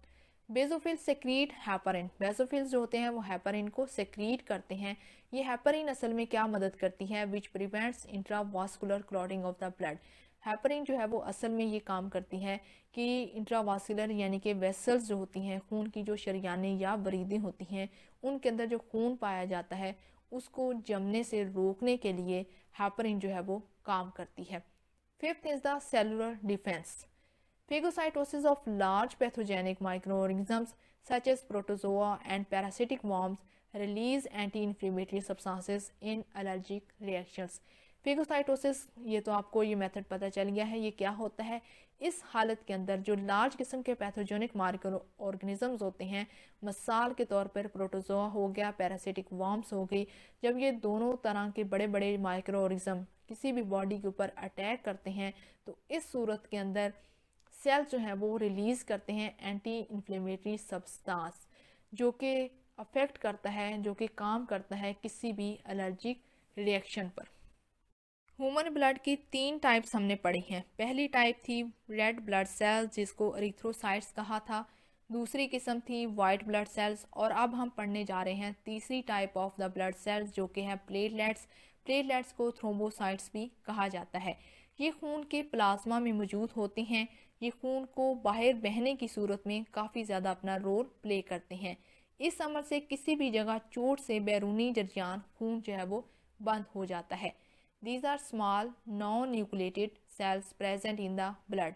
Basophil secrete heparin. Basophils जो होते हैं वो हेपारिन को सेक्रीट करते हैं। ये हेपारिन असल में क्या मदद करती है, which prevents intravascular clotting of the blood. Heparin जो है वो असल में ये काम करती है कि इंट्रावास्कुलर यानी कि वेसल्स जो होती हैं, खून की जो शरियानें या बरीदें होती हैं, उनके अंदर जो खून पाया जाता है उसको जमने से रोकने के लिए हेपारिन जो है वो काम करती है। Fifth is the cellular defence. Phagocytosis of large pathogenic microorganisms such as protozoa and parasitic worms release anti-inflammatory substances in allergic reactions. Phagocytosis, ये तो आपको ये मेथड पता चल गया है, ये क्या होता है। इस हालत के अंदर जो लार्ज किस्म के पैथोजेनिक माइक्रो ऑर्गेनिजम्स होते हैं, मिसाल के तौर पर प्रोटोजोआ हो गया, पैरासिटिक वर्म्स हो गई, जब ये दोनों तरह के बड़े बड़े माइक्रो ऑर्गेनिज्म किसी भी बॉडी के ऊपर अटैक करते हैं, तो इस सूरत के अंदर सेल्स जो हैं वो रिलीज़ करते हैं एंटी इन्फ्लेमेटरी सब्सटेंस, जो कि अफेक्ट करता है, जो कि काम करता है किसी भी एलर्जिक रिएक्शन पर। ह्यूमन ब्लड की 3 टाइप्स हमने पढ़ी हैं। पहली टाइप थी रेड ब्लड सेल्स, जिसको एरिथ्रोसाइट्स कहा था। दूसरी किस्म थी वाइट ब्लड सेल्स, और अब हम पढ़ने जा रहे हैं तीसरी type of the blood cells, जो कि है प्लेटलेट्स। प्लेटलेट्स को थ्रोम्बोसाइट्स भी कहा जाता है। ये खून के प्लाज्मा में मौजूद होते हैं। ये खून को बाहर बहने की सूरत में काफ़ी ज़्यादा अपना रोल प्ले करते हैं। इस अमल से किसी भी जगह चोट से बैरूनी जरियान खून जो है वो बंद हो जाता है। These are small non nucleated cells present in the blood.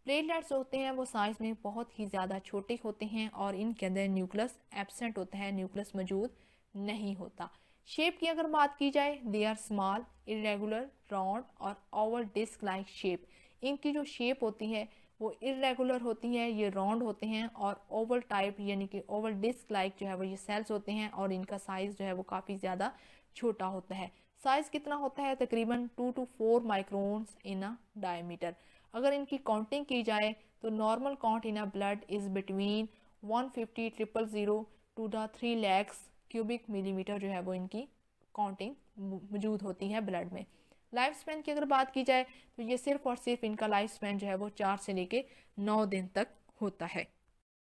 Platelets होते हैं वो साइज में बहुत ही ज़्यादा छोटे होते हैं और इनके अंदर न्यूक्लियस एब्सेंट होता है, न्यूक्लियस मौजूद नहीं होता। शेप की अगर बात की जाए, they are small irregular round और ओवल डिस्क लाइक शेप। इनकी जो शेप होती है वो इरेगुलर होती है, ये राउंड होते हैं, और ओवल टाइप यानी कि ओवल डिस्क लाइक जो है वो ये सेल्स होते हैं, और इनका साइज़ जो है वो काफ़ी ज़्यादा छोटा होता है। साइज़ कितना होता है, तकरीबन 2 to 4 microns in a diameter. अगर इनकी काउंटिंग की जाए तो normal count in a blood is between 150,000 to the 3 lakhs cubic millimetre जो है वो इनकी काउंटिंग मौजूद होती है ब्लड में। लाइफ स्पैन की अगर बात की जाए तो ये सिर्फ और सिर्फ इनका लाइफ स्पैन जो है वो 4 से लेके 9 दिन तक होता है।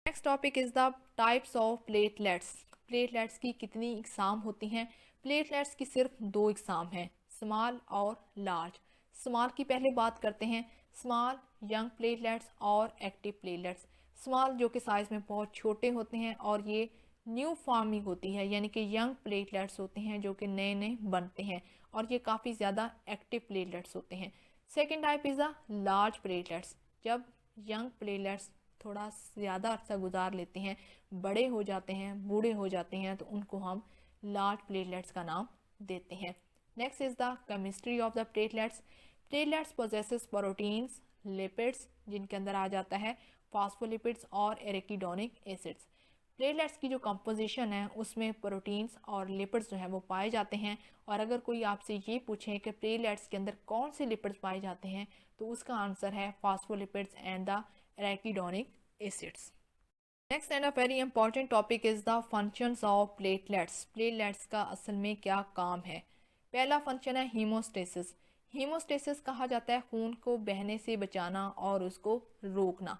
Next topic is the types of platelets. Platelets की कितनी इकसाम होती हैं? प्लेटलेट्स की सिर्फ 2 इकसाम हैं, स्मॉल और लार्ज। स्मॉल की पहले बात करते हैं। स्मॉल यंग प्लेटलेट्स और एक्टिव प्लेटलेट्स। स्मॉल जो कि साइज़ में बहुत छोटे होते हैं और ये न्यू फॉर्मिंग होती है, यानी कि यंग प्लेटलेट्स होते हैं जो कि नए नए बनते हैं, और ये काफ़ी ज़्यादा एक्टिव प्लेटलेट्स होते हैं। Second type is the large platelets. जब यंग प्लेटलेट्स थोड़ा ज़्यादा अर्सा गुजार लेते हैं, बड़े हो जाते हैं, बूढ़े हो जाते हैं, तो उनको हम लार्ज प्लेटलेट्स का नाम देते हैं। Next is the chemistry of the platelets. Platelets possesses proteins, lipids, जिनके अंदर आ जाता है फॉस्फोलिपिड्स और एरिकिडोनिक एसिड्स। प्लेटलेट्स की जो कंपोजिशन है उसमें प्रोटीन्स और लिपिड्स जो है वो पाए जाते हैं। और अगर कोई आपसे ये पूछे कि प्लेटलेट्स के अंदर कौन से लिपिड्स पाए जाते हैं तो उसका आंसर है phospholipids and the arachidonic acids. Next and a very important topic is the functions of platelets. Platelets का असल में क्या काम है? पहला फंक्शन है हीमोस्टेसिस। हीमोस्टेसिस कहा जाता है खून को बहने से बचाना और उसको रोकना।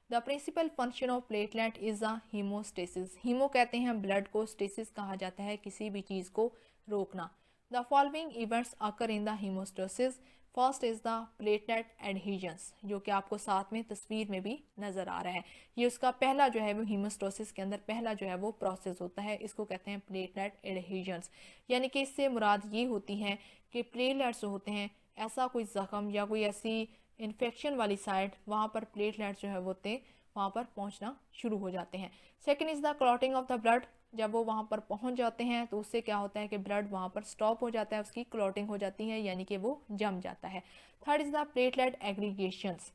The principal function of platelet is a haemostasis. Haemo कहते हैं ब्लड को, स्टेसिस कहा जाता है किसी भी चीज़ को रोकना। The following events occur in the haemostasis. First is the platelet adhesions, जो कि आपको साथ में तस्वीर में भी नज़र आ रहा है। ये उसका पहला जो है वो हीमोस्टेसिस के अंदर पहला जो है वो प्रोसेस होता है, इसको कहते हैं प्लेटलेट एडहेजन्स। यानी कि इससे मुराद ये होती है कि प्लेटलेट्स जो होते हैं, ऐसा कोई ज़ख़म या कोई ऐसी इन्फेक्शन वाली साइड, वहाँ पर प्लेटलेट्स जो है वो होते हैं वहाँ पर पहुँचना शुरू हो जाते हैं। Second is the clotting of the blood. जब वो वहाँ पर पहुँच जाते हैं तो उससे क्या होता है कि ब्लड वहाँ पर स्टॉप हो जाता है, उसकी क्लॉटिंग हो जाती है, यानी कि वो जम जाता है। Third is the platelet aggregations.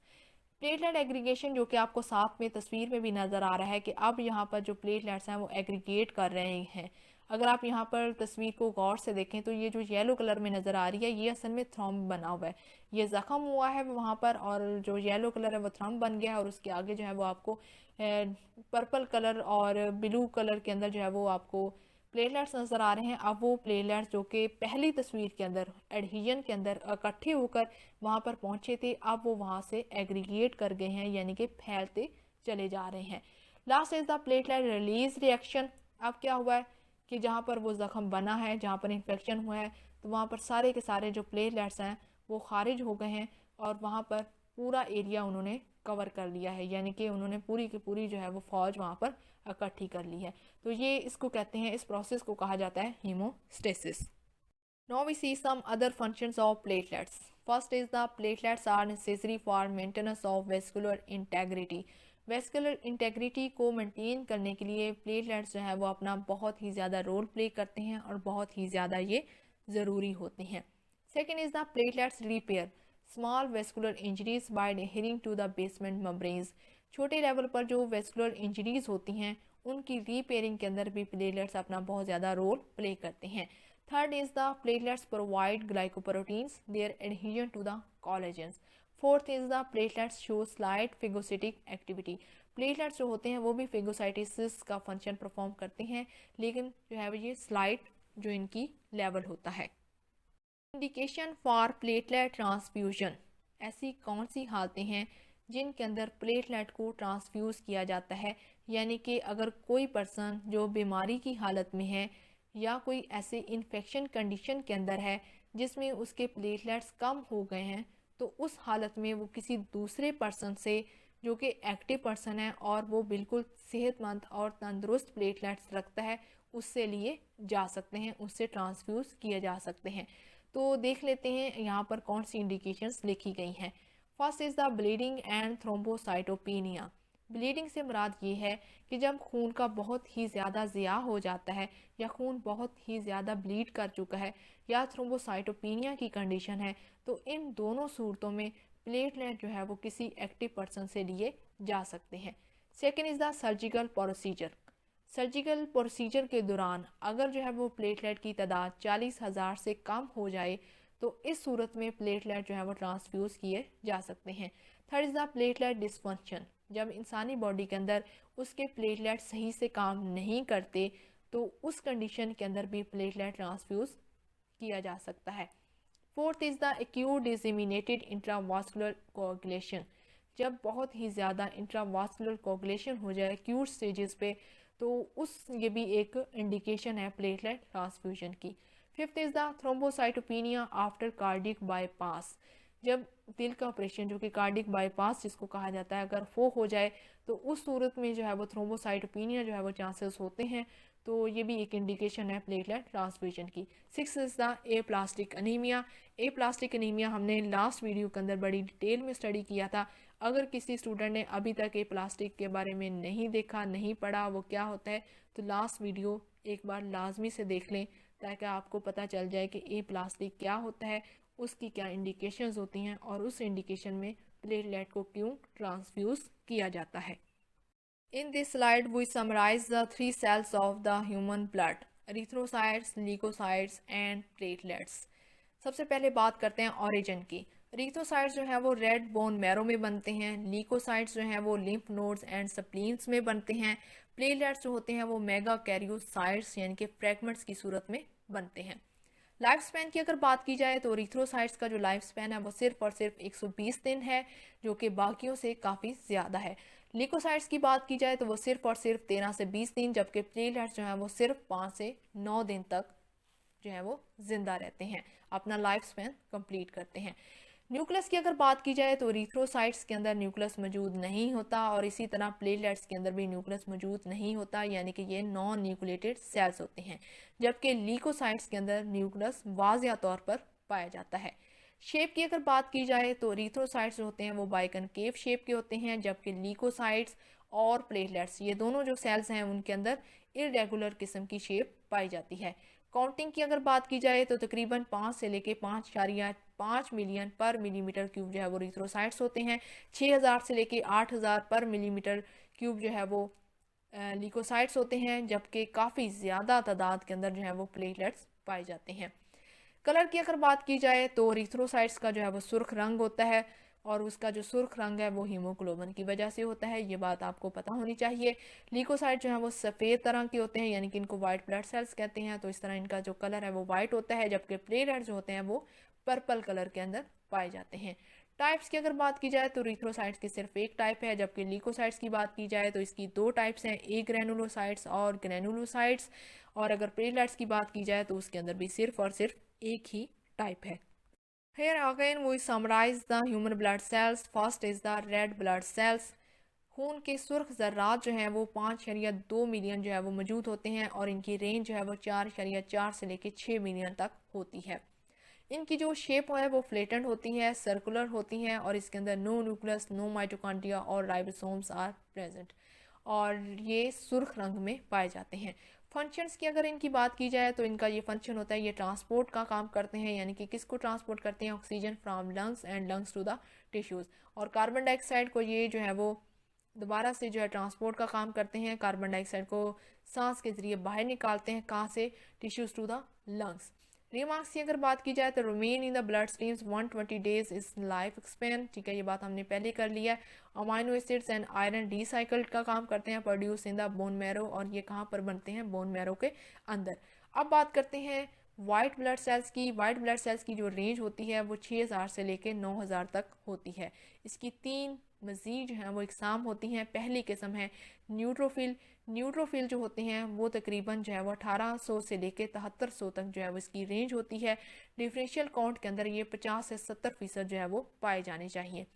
Platelet aggregation, जो कि आपको साथ में तस्वीर में भी नज़र आ रहा है कि अब यहाँ पर जो प्लेटलेट्स हैं वो एग्रीगेट कर रहे हैं। अगर आप यहाँ पर तस्वीर को गौर से देखें तो ये जो येलो कलर में नज़र आ रही है ये असल में थ्रम्ब बना हुआ है। ये ज़ख़म हुआ है वहाँ पर और जो येलो कलर है वो थ्रम्ब बन गया है, और उसके आगे जो है वो आपको पर्पल कलर और ब्लू कलर के अंदर जो है वो आपको प्लेटलेट्स नज़र आ रहे हैं। अब वो प्लेटलेट्स जो कि पहली तस्वीर के अंदर एडहेजन के अंदर इकट्ठे होकर वहाँ पर पहुँचे थे, अब वो वहाँ से एग्रीगेट कर गए हैं, यानी कि फैलते चले जा रहे हैं। Last is the platelet release reaction. अब क्या हुआ है कि जहाँ पर वो ज़ख़म बना है, जहाँ पर इन्फेक्शन हुआ है, तो वहाँ पर सारे के सारे जो प्लेटलेट्स हैं वो खारिज हो गए हैं और वहाँ पर पूरा एरिया उन्होंने कवर कर लिया है, यानी कि उन्होंने पूरी की पूरी जो है वो फौज वहाँ पर इकट्ठी कर ली है। तो ये इसको कहते हैं, इस प्रोसेस को कहा जाता है haemostasis. Now we see some other functions of platelets. First is the platelets are necessary for maintenance of vascular integrity. Vascular integrity को मेंटेन करने के लिए प्लेटलेट्स जो है वो अपना बहुत ही ज़्यादा रोल प्ले करते हैं और बहुत ही ज़्यादा ये ज़रूरी होते हैं। Second is the platelets repair small vascular injuries by adhering to the basement membranes. छोटे लेवल पर जो वेस्कुलर इंजरीज होती हैं उनकी रिपेयरिंग के अंदर भी प्लेटलेट्स अपना बहुत ज़्यादा रोल प्ले करते हैं। Third is the platelets provide glycoproteins, their adhesion to the collagens. Fourth is the platelets show slight phagocytic activity. Platelets जो होते हैं वो भी फेगोसाइटिस का फंक्शन परफॉर्म करते हैं, लेकिन जो है ये स्लाइट जो इनकी लेवल होता है। Indication for platelet transfusion. ऐसी कौन सी हालतें हैं जिनके अंदर प्लेटलेट को ट्रांसफ्यूज़ किया जाता है, यानी कि अगर कोई पर्सन जो बीमारी की हालत में है या कोई ऐसे इन्फेक्शन कंडीशन के अंदर है जिसमें उसके प्लेटलेट्स कम हो गए हैं, तो उस हालत में वो किसी दूसरे पर्सन से जो कि एक्टिव पर्सन है और वो बिल्कुल सेहतमंद और तंदुरुस्त प्लेटलेट्स रखता है उससे लिए जा सकते हैं, उससे ट्रांसफ्यूज़ किए जा सकते हैं। तो देख लेते हैं यहाँ पर कौन सी इंडिकेशंस लिखी गई हैं। First is the bleeding and thrombocytopenia. Bleeding से मुराद ये है कि जब खून का बहुत ही ज़्यादा ज़िया हो जाता है या खून बहुत ही ज़्यादा ब्लीड कर चुका है या थ्रोम्बोसाइटोपेनिया की कंडीशन है, तो इन दोनों सूरतों में प्लेटलेट जो है वो किसी एक्टिव पर्सन से लिए जा सकते हैं। Second is the surgical procedure. Surgical procedure के दौरान अगर जो है वो प्लेटलेट की तादाद 40,000 से कम हो जाए तो इस सूरत में प्लेटलेट जो है वो ट्रांसफ्यूज़ किए जा सकते हैं। Third is the platelet dysfunction. जब इंसानी बॉडी के अंदर उसके प्लेटलेट सही से काम नहीं करते तो उस कंडीशन के अंदर भी प्लेटलेट ट्रांसफ्यूज़ किया जा सकता है। Fourth is the acute disseminated intravascular coagulation. जब बहुत ही ज़्यादा इंट्रावास्कुलर कोगुलेशन हो जाए एक्यूट स्टेजेस पे, तो ये भी एक इंडिकेशन है प्लेटलेट ट्रांसफ्यूजन की। Fifth is the thrombocytopenia after cardiac bypass. जब दिल का ऑपरेशन जो कि कार्डिक बाईपास जिसको कहा जाता है, अगर वो हो जाए तो उस सूरत में जो है वो थ्रोम्बोसाइटोपेनिया जो है वो चांसेस होते हैं, तो ये भी एक इंडिकेशन है प्लेटलेट ट्रांसफ्यूजन की। Six is the A plastic anaemia. A plastic anaemia हमने लास्ट वीडियो के अंदर बड़ी डिटेल में स्टडी किया था। अगर किसी स्टूडेंट ने अभी तक ए प्लास्टिक के बारे में नहीं देखा, नहीं पढ़ा वो क्या होता है, तो लास्ट वीडियो एक बार लाजमी से देख लें ताकि आपको पता चल जाए कि ए प्लास्टिक क्या होता है, उसकी क्या इंडिकेशंस होती हैं और उस इंडिकेशन में प्लेटलेट को क्यों ट्रांसफ्यूज़ किया जाता है। In this slide, we summarize the three cells of the human blood: erythrocytes, leukocytes and platelets. सबसे पहले बात करते हैं ऑरिजिन की। erythrocytes जो है वो रेड बोन मैरो में बनते हैं। leukocytes जो है वो लिम्फ नोड्स एंड स्प्लीन्स में बनते हैं। प्लेटलेट्स जो होते हैं वो मेगा कैरियोसाइट्स यानी कि फ्रैगमेंट्स की सूरत में बनते हैं। लाइफ स्पैन की अगर बात की जाए तो इरिथ्रोसाइट्स का जो लाइफ स्पैन है वो सिर्फ और सिर्फ 120 दिन है, जो कि बाकियों से काफ़ी ज़्यादा है। ल्यूकोसाइट्स की बात की जाए तो वो सिर्फ और सिर्फ 13 से 20 दिन, जबकि प्लेटलेट्स जो है वो सिर्फ 5 से 9 दिन तक जो है वो जिंदा रहते हैं, अपना लाइफ स्पैन कंप्लीट करते हैं। न्यूक्लियस की अगर बात की जाए तो इरिथ्रोसाइट्स के अंदर न्यूक्लियस मौजूद नहीं होता और इसी तरह प्लेटलेट्स के अंदर भी न्यूक्लियस मौजूद नहीं होता, यानी कि ये नॉन न्यूक्लिएटेड सेल्स होते हैं। जबकि ल्यूकोसाइट्स के अंदर न्यूक्लियस वाज़िया तौर पर पाया जाता है। शेप की अगर बात की जाए तो इरिथ्रोसाइट्स होते हैं वो बाइकनकेव शेप के होते हैं, जबकि ल्यूकोसाइट्स और प्लेटलेट्स ये दोनों जो सेल्स हैं उनके अंदर इरेगुलर किस्म की शेप पाई जाती है। काउंटिंग की अगर बात की जाए तो तकरीबन 5 से लेके 5.5 मिलियन पर मिलीमीटर क्यूब जो है वो इरिथ्रोसाइट्स होते हैं। 6000 से लेके 8000 पर मिलीमीटर क्यूब जो है वो ल्यूकोसाइट्स होते हैं, जबकि काफ़ी ज़्यादा तादाद के अंदर जो है वो प्लेटलेट्स पाए जाते हैं। कलर की अगर बात की जाए तो इरिथ्रोसाइट्स का जो है वो सुर्ख रंग होता है और उसका जो सुर्ख रंग है वो हीमोग्लोबिन की वजह से होता है, ये बात आपको पता होनी चाहिए। ल्यूकोसाइट जो है वो सफ़ेद तरह के होते हैं, यानी कि इनको वाइट ब्लड सेल्स कहते हैं, तो इस तरह इनका जो कलर है वो वाइट होता है, जबकि प्लेटलेट जो होते हैं वो पर्पल कलर के अंदर पाए जाते हैं। टाइप्स की अगर बात की जाए तो इरिथ्रोसाइट्स की सिर्फ एक टाइप है, जबकि ल्यूकोसाइट्स की बात की जाए तो इसकी दो टाइप्स हैं, एक ग्रेनुलोसाइट्स और ग्रेनुलोसाइट्स। और अगर प्लेटलेट्स की बात की जाए तो उसके अंदर भी सिर्फ और सिर्फ एक ही टाइप है। Here again we summarize the human blood cells. First is the red blood cells. खून के सुर्ख ज़र्रात जो हैं वो 5.2 मिलियन जो है वो मौजूद होते हैं और इनकी रेंज जो है वो 4.4 से लेके 6 मिलियन तक होती है। इनकी जो शेप है वो फ्लेटेंट होती है, सर्कुलर होती हैं और इसके अंदर नो न्यूक्लियस, नो माइटोकॉन्ड्रिया और राइबोसोम्स आर प्रेजेंट और ये सुर्ख रंग में पाए जाते हैं। फंक्शंस की अगर इनकी बात की जाए तो इनका ये फंक्शन होता है, ये ट्रांसपोर्ट का काम करते हैं, यानी कि किसको ट्रांसपोर्ट करते हैं? Oxygen from lungs and lungs to the tissues, और कार्बन डाइऑक्साइड को ये जो है वो दोबारा से जो है ट्रांसपोर्ट का काम करते हैं। कार्बन डाइऑक्साइड को सांस के जरिए बाहर निकालते हैं, कहाँ से? Tissues to the lungs. Remarks की अगर बात की जाए तो remain in the blood streams 120 days is life span, ठीक है, ये बात हमने पहले कर लिया है। Amino acids and iron recycled का काम करते हैं, produce in the bone marrow, और ये कहाँ पर बनते हैं? बोन मैरो के अंदर। अब बात करते हैं वाइट ब्लड सेल्स की। वाइट ब्लड सेल्स की जो रेंज होती है वो 6000 से लेकर 9000 तक होती है। इसकी तीन मज़ीद जो हैं वो इकसाम होती हैं। पहली किस्म है न्यूट्रोफिल। न्यूट्रोफिल जो होते हैं वो तकरीबन जो है वो 1800 से लेकर 7300 तक जो है वो इसकी रेंज होती है। डिफरेंशियल काउंट के अंदर ये 50 से 70% जो है वो पाए जाने चाहिए।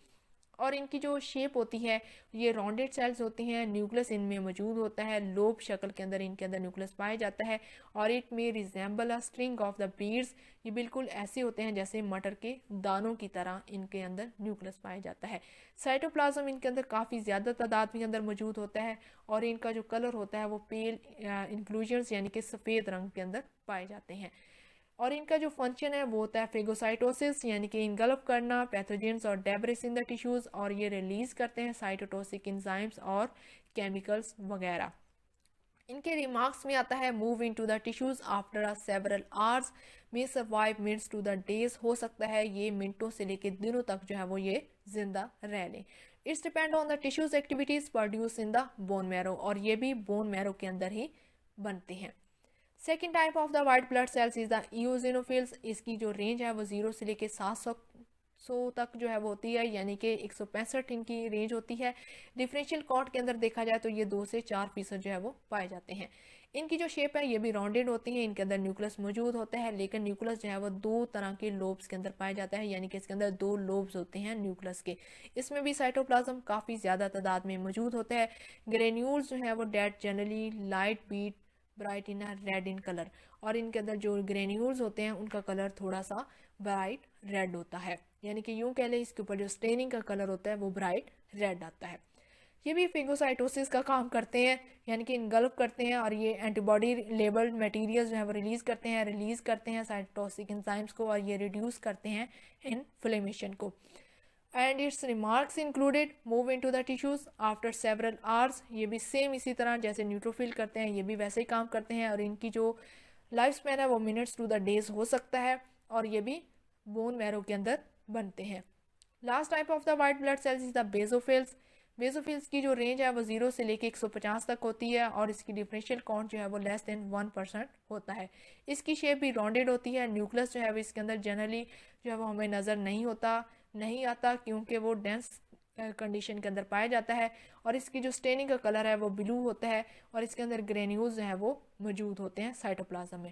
और इनकी जो शेप होती है ये राउंडेड सेल्स होती हैं, न्यूक्लियस इनमें मौजूद होता है, लोब शक्ल के अंदर इनके अंदर न्यूक्लियस पाया जाता है और इट में resemble a string of the beads, ये बिल्कुल ऐसे होते हैं जैसे मटर के दानों की तरह इनके अंदर न्यूक्लियस पाया जाता है। साइटोप्लाज्म इनके अंदर काफ़ी ज़्यादा तादाद के अंदर मौजूद होता है और इनका जो कलर होता है वो पेल इंक्लूजन्स यानी कि सफ़ेद रंग के अंदर पाए जाते हैं। और इनका जो फंक्शन है वो होता है फेगोसाइटोसिस, यानी कि इनगल्फ करना पैथोजेंस और डेब्रिस इन द टिश्यूज़, और ये रिलीज़ करते हैं साइटोटॉक्सिक एंजाइम्स और केमिकल्स वगैरह। इनके रिमार्क्स में आता है move in to the tissues after a several hours, may survive minutes to the days, हो सकता है ये मिनटों से लेकर दिनों तक जो है वो ये जिंदा रह लें। It's depend on the tissues activities produce in the bone marrow, और ये भी बोन मैरो के अंदर ही बनते हैं। Second type of the white blood cells is the eosinophils. इसकी जो रेंज है वो 0 से लेके 700 तक जो है वो होती है, यानी कि 165 इनकी रेंज होती है। डिफरेंशियल काउंट के अंदर देखा जाए तो ये 2 से 4% जो है वो पाए जाते हैं। इनकी जो शेप है ये भी राउंडेड होती है, इनके अंदर न्यूक्लियस मौजूद होता है, लेकिन न्यूक्लियस जो है वो दो तरह के लोब्स के अंदर पाया जाता है, यानी कि इसके अंदर दो लोब्स होते हैं न्यूक्लियस के। इसमें भी साइटोप्लाज्म काफ़ी ज़्यादा तादाद में मौजूद होता है। ग्रेन्यूल्स जो है वो that generally light beat bright in red in colour, और इनके अंदर जो ग्रेन्यूल्स होते हैं उनका कलर थोड़ा सा ब्राइट रेड होता है, यानी कि यूं कह लें इसके ऊपर जो स्टेनिंग का कलर होता है वो ब्राइट रेड आता है। ये भी फेगोसाइटोसिस का काम करते हैं, यानी कि इनगल्फ करते हैं और ये एंटीबॉडी लेबल्ड मटेरियल जो है वो रिलीज़ करते हैं साइटोटॉक्सिक एंजाइम्स को, और ये रिड्यूस करते हैं इन्फ्लेमेशन को। And it's remarks included move into the tissues after several hours. ये भी सेम इसी तरह जैसे न्यूट्रोफिल करते हैं ये भी वैसे ही काम करते हैं, और इनकी जो लाइफ स्पैन है वो मिनट्स टू द डेज हो सकता है, और ये भी बोन मैरो के अंदर बनते हैं। Last type of the white blood cells is the basophils. Basophils की जो रेंज है वो 0 से लेके 150 तक होती है, और इसकी डिफरेंशियल काउंट जो है वो लेस देन 1% होता है। इसकी शेप भी राउंडेड होती है। न्यूक्लियस जो है वो इसके अंदर जनरली जो है वो हमें नज़र नहीं आता क्योंकि वो डेंस कंडीशन के अंदर पाया जाता है, और इसकी जो स्टेनिंग का कलर है वो ब्लू होता है, और इसके अंदर ग्रेन्यूल्स जो है वो मौजूद होते हैं साइटोप्लाज्म में।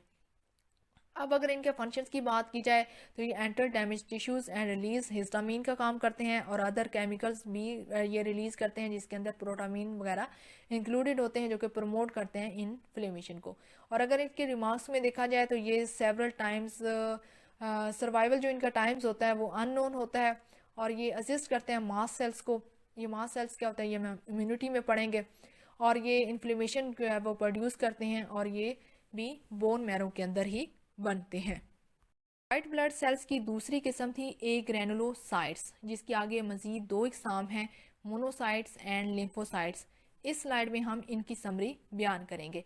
अब अगर इनके फंक्शंस की बात की जाए तो ये enter damage tissues and release histamine का काम करते हैं, और अदर केमिकल्स भी ये रिलीज़ करते हैं जिसके अंदर प्रोटामीन वगैरह इंक्लूडेड होते हैं जो कि प्रमोट करते हैं इन्फ्लेमेशन को। और अगर इनके रिमार्क्स में देखा जाए तो ये सेवरल टाइम्स सर्वाइवल जो इनका टाइम्स होता है वो अननोन होता है, और ये असिस्ट करते हैं मास सेल्स को। ये मास सेल्स क्या होता है ये हम इम्यूनिटी में पढ़ेंगे, और ये इन्फ्लेमेशन जो है वो प्रोड्यूस करते हैं, और ये भी बोन मैरो के अंदर ही बनते हैं। वाइट ब्लड सेल्स की दूसरी किस्म थी ए ग्रैनुलोसाइट्स, जिसके आगे मजीद दो इकसाम हैं, मोनोसाइट्स एंड लिम्फोसाइट्स। इस स्लाइड में हम इनकी समरी बयान करेंगे।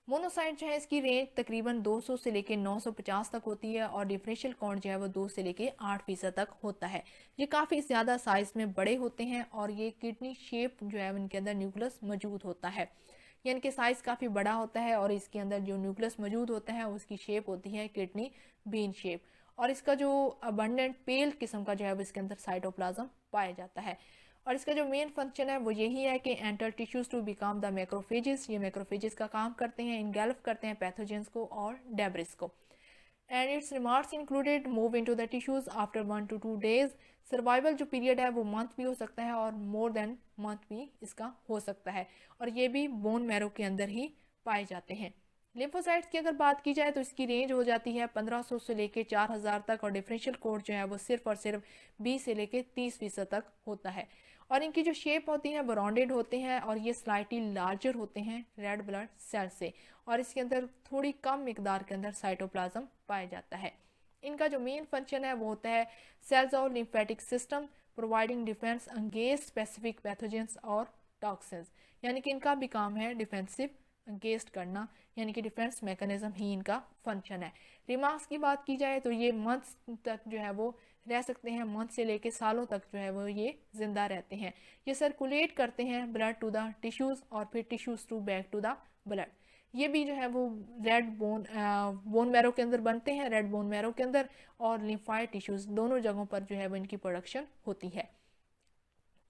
मोनोसाइट जो है इसकी रेंज तकरीबन 200 से लेकर 950 तक होती है, और डिफरेंशियल काउंट जो है वो 2 से लेकर 8% तक होता है। ये काफ़ी ज़्यादा साइज़ में बड़े होते हैं, और ये किडनी शेप जो है इनके अंदर न्यूक्लियस मौजूद होता है, यानी कि साइज़ काफ़ी बड़ा होता है, और इसके अंदर जो न्यूक्लियस मौजूद होता है उसकी शेप होती है किडनी बीन शेप, और इसका जो अबंडेंट पेल किस्म का जो है वो इसके अंदर साइटोप्लाज्म पाया जाता है। और इसका जो मेन फंक्शन है वो यही है कि enter tissues to become the macrophages. ये मैक्रोफेजेस का काम करते हैं, इनगल्फ करते हैं पैथोजेंस को और डेब्रिस को। And it's remarks included move into the tissues after 1 to 2 days। Survival जो पीरियड है वो मंथ भी हो सकता है, और मोर देन मंथ भी इसका हो सकता है, और ये भी बोन मैरो के अंदर ही पाए जाते हैं। लिम्फोसाइट्स की अगर बात की जाए तो इसकी रेंज हो जाती है 1500 से लेके 4000 तक, और डिफरेंशियल कोड जो है वो सिर्फ और सिर्फ 20 से लेके 30% तक होता है, और इनकी जो शेप होती है वो राउंडेड होते हैं, और ये स्लाइटली लार्जर होते हैं रेड ब्लड सेल से, और इसके अंदर थोड़ी कम मिकदार के अंदर साइटोप्लाज्म पाया जाता है। इनका जो मेन फंक्शन है वो होता है सेल्स और lymphatic system providing defence against specific pathogens और टॉक्सिन्स, यानी कि इनका भी काम है डिफेंसिव अगेंस्ट करना, यानी कि डिफेंस मैकेनिज्म ही इनका फंक्शन है। रिमार्क्स की बात की जाए तो ये मंथ्स तक जो है वो रह सकते हैं, मंथ से लेके सालों तक जो है वो ये जिंदा रहते हैं। ये सर्कुलेट करते हैं ब्लड टू द टिश्यूज़, और फिर tissues to back to the blood. ये भी जो है वो रेड बोन मैरो के अंदर बनते हैं, रेड बोन मैरो के अंदर, और लिम्फाइड टिश्यूज़ दोनों जगहों पर जो है वो इनकी प्रोडक्शन होती है।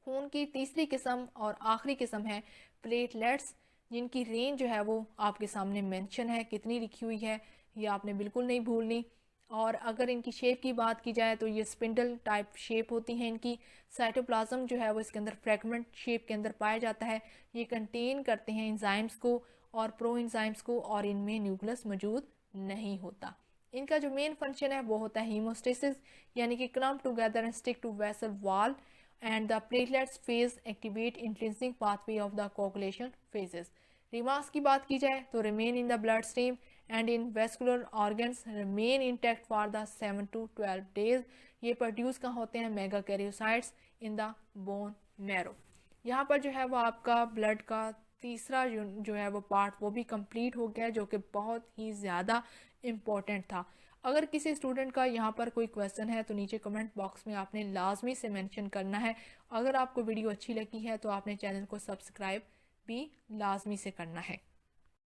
खून की तीसरी किस्म और आखिरी किस्म है प्लेटलेट्स, जिनकी रेंज जो है वो आपके सामने मेंशन है, कितनी लिखी हुई है ये आपने बिल्कुल नहीं भूलनी। और अगर इनकी शेप की बात की जाए तो ये स्पिंडल टाइप शेप होती हैं इनकी। साइटोप्लाज्म जो है वो इसके अंदर फ्रैगमेंट शेप के अंदर पाया जाता है। ये कंटेन करते हैं एंजाइम्स को और प्रो एंजाइम्स को, और इनमें न्यूक्लियस मौजूद नहीं होता। इनका जो मेन फंक्शन है वो होता है हीमोस्टेसिस, यानी कि clump together and stick to vessel wall, and the platelets phase activate intrinsic pathway of the coagulation phases। Remarks की बात की जाए तो remain in the blood stream and in vascular organs remain intact for the 7 to 12 days। ये produce कहाँ होते हैं मेगाकैरियोसाइट्स इन the bone marrow. यहाँ पर जो है वो आपका ब्लड का तीसरा जो है वो पार्ट वो भी कंप्लीट हो गया, जो कि बहुत ही ज़्यादा इम्पोर्टेंट था। अगर किसी स्टूडेंट का यहाँ पर कोई क्वेश्चन है तो नीचे कमेंट बॉक्स में आपने लाजमी से मेंशन करना है। अगर आपको वीडियो अच्छी लगी है तो आपने चैनल को सब्सक्राइब भी लाजमी से करना है।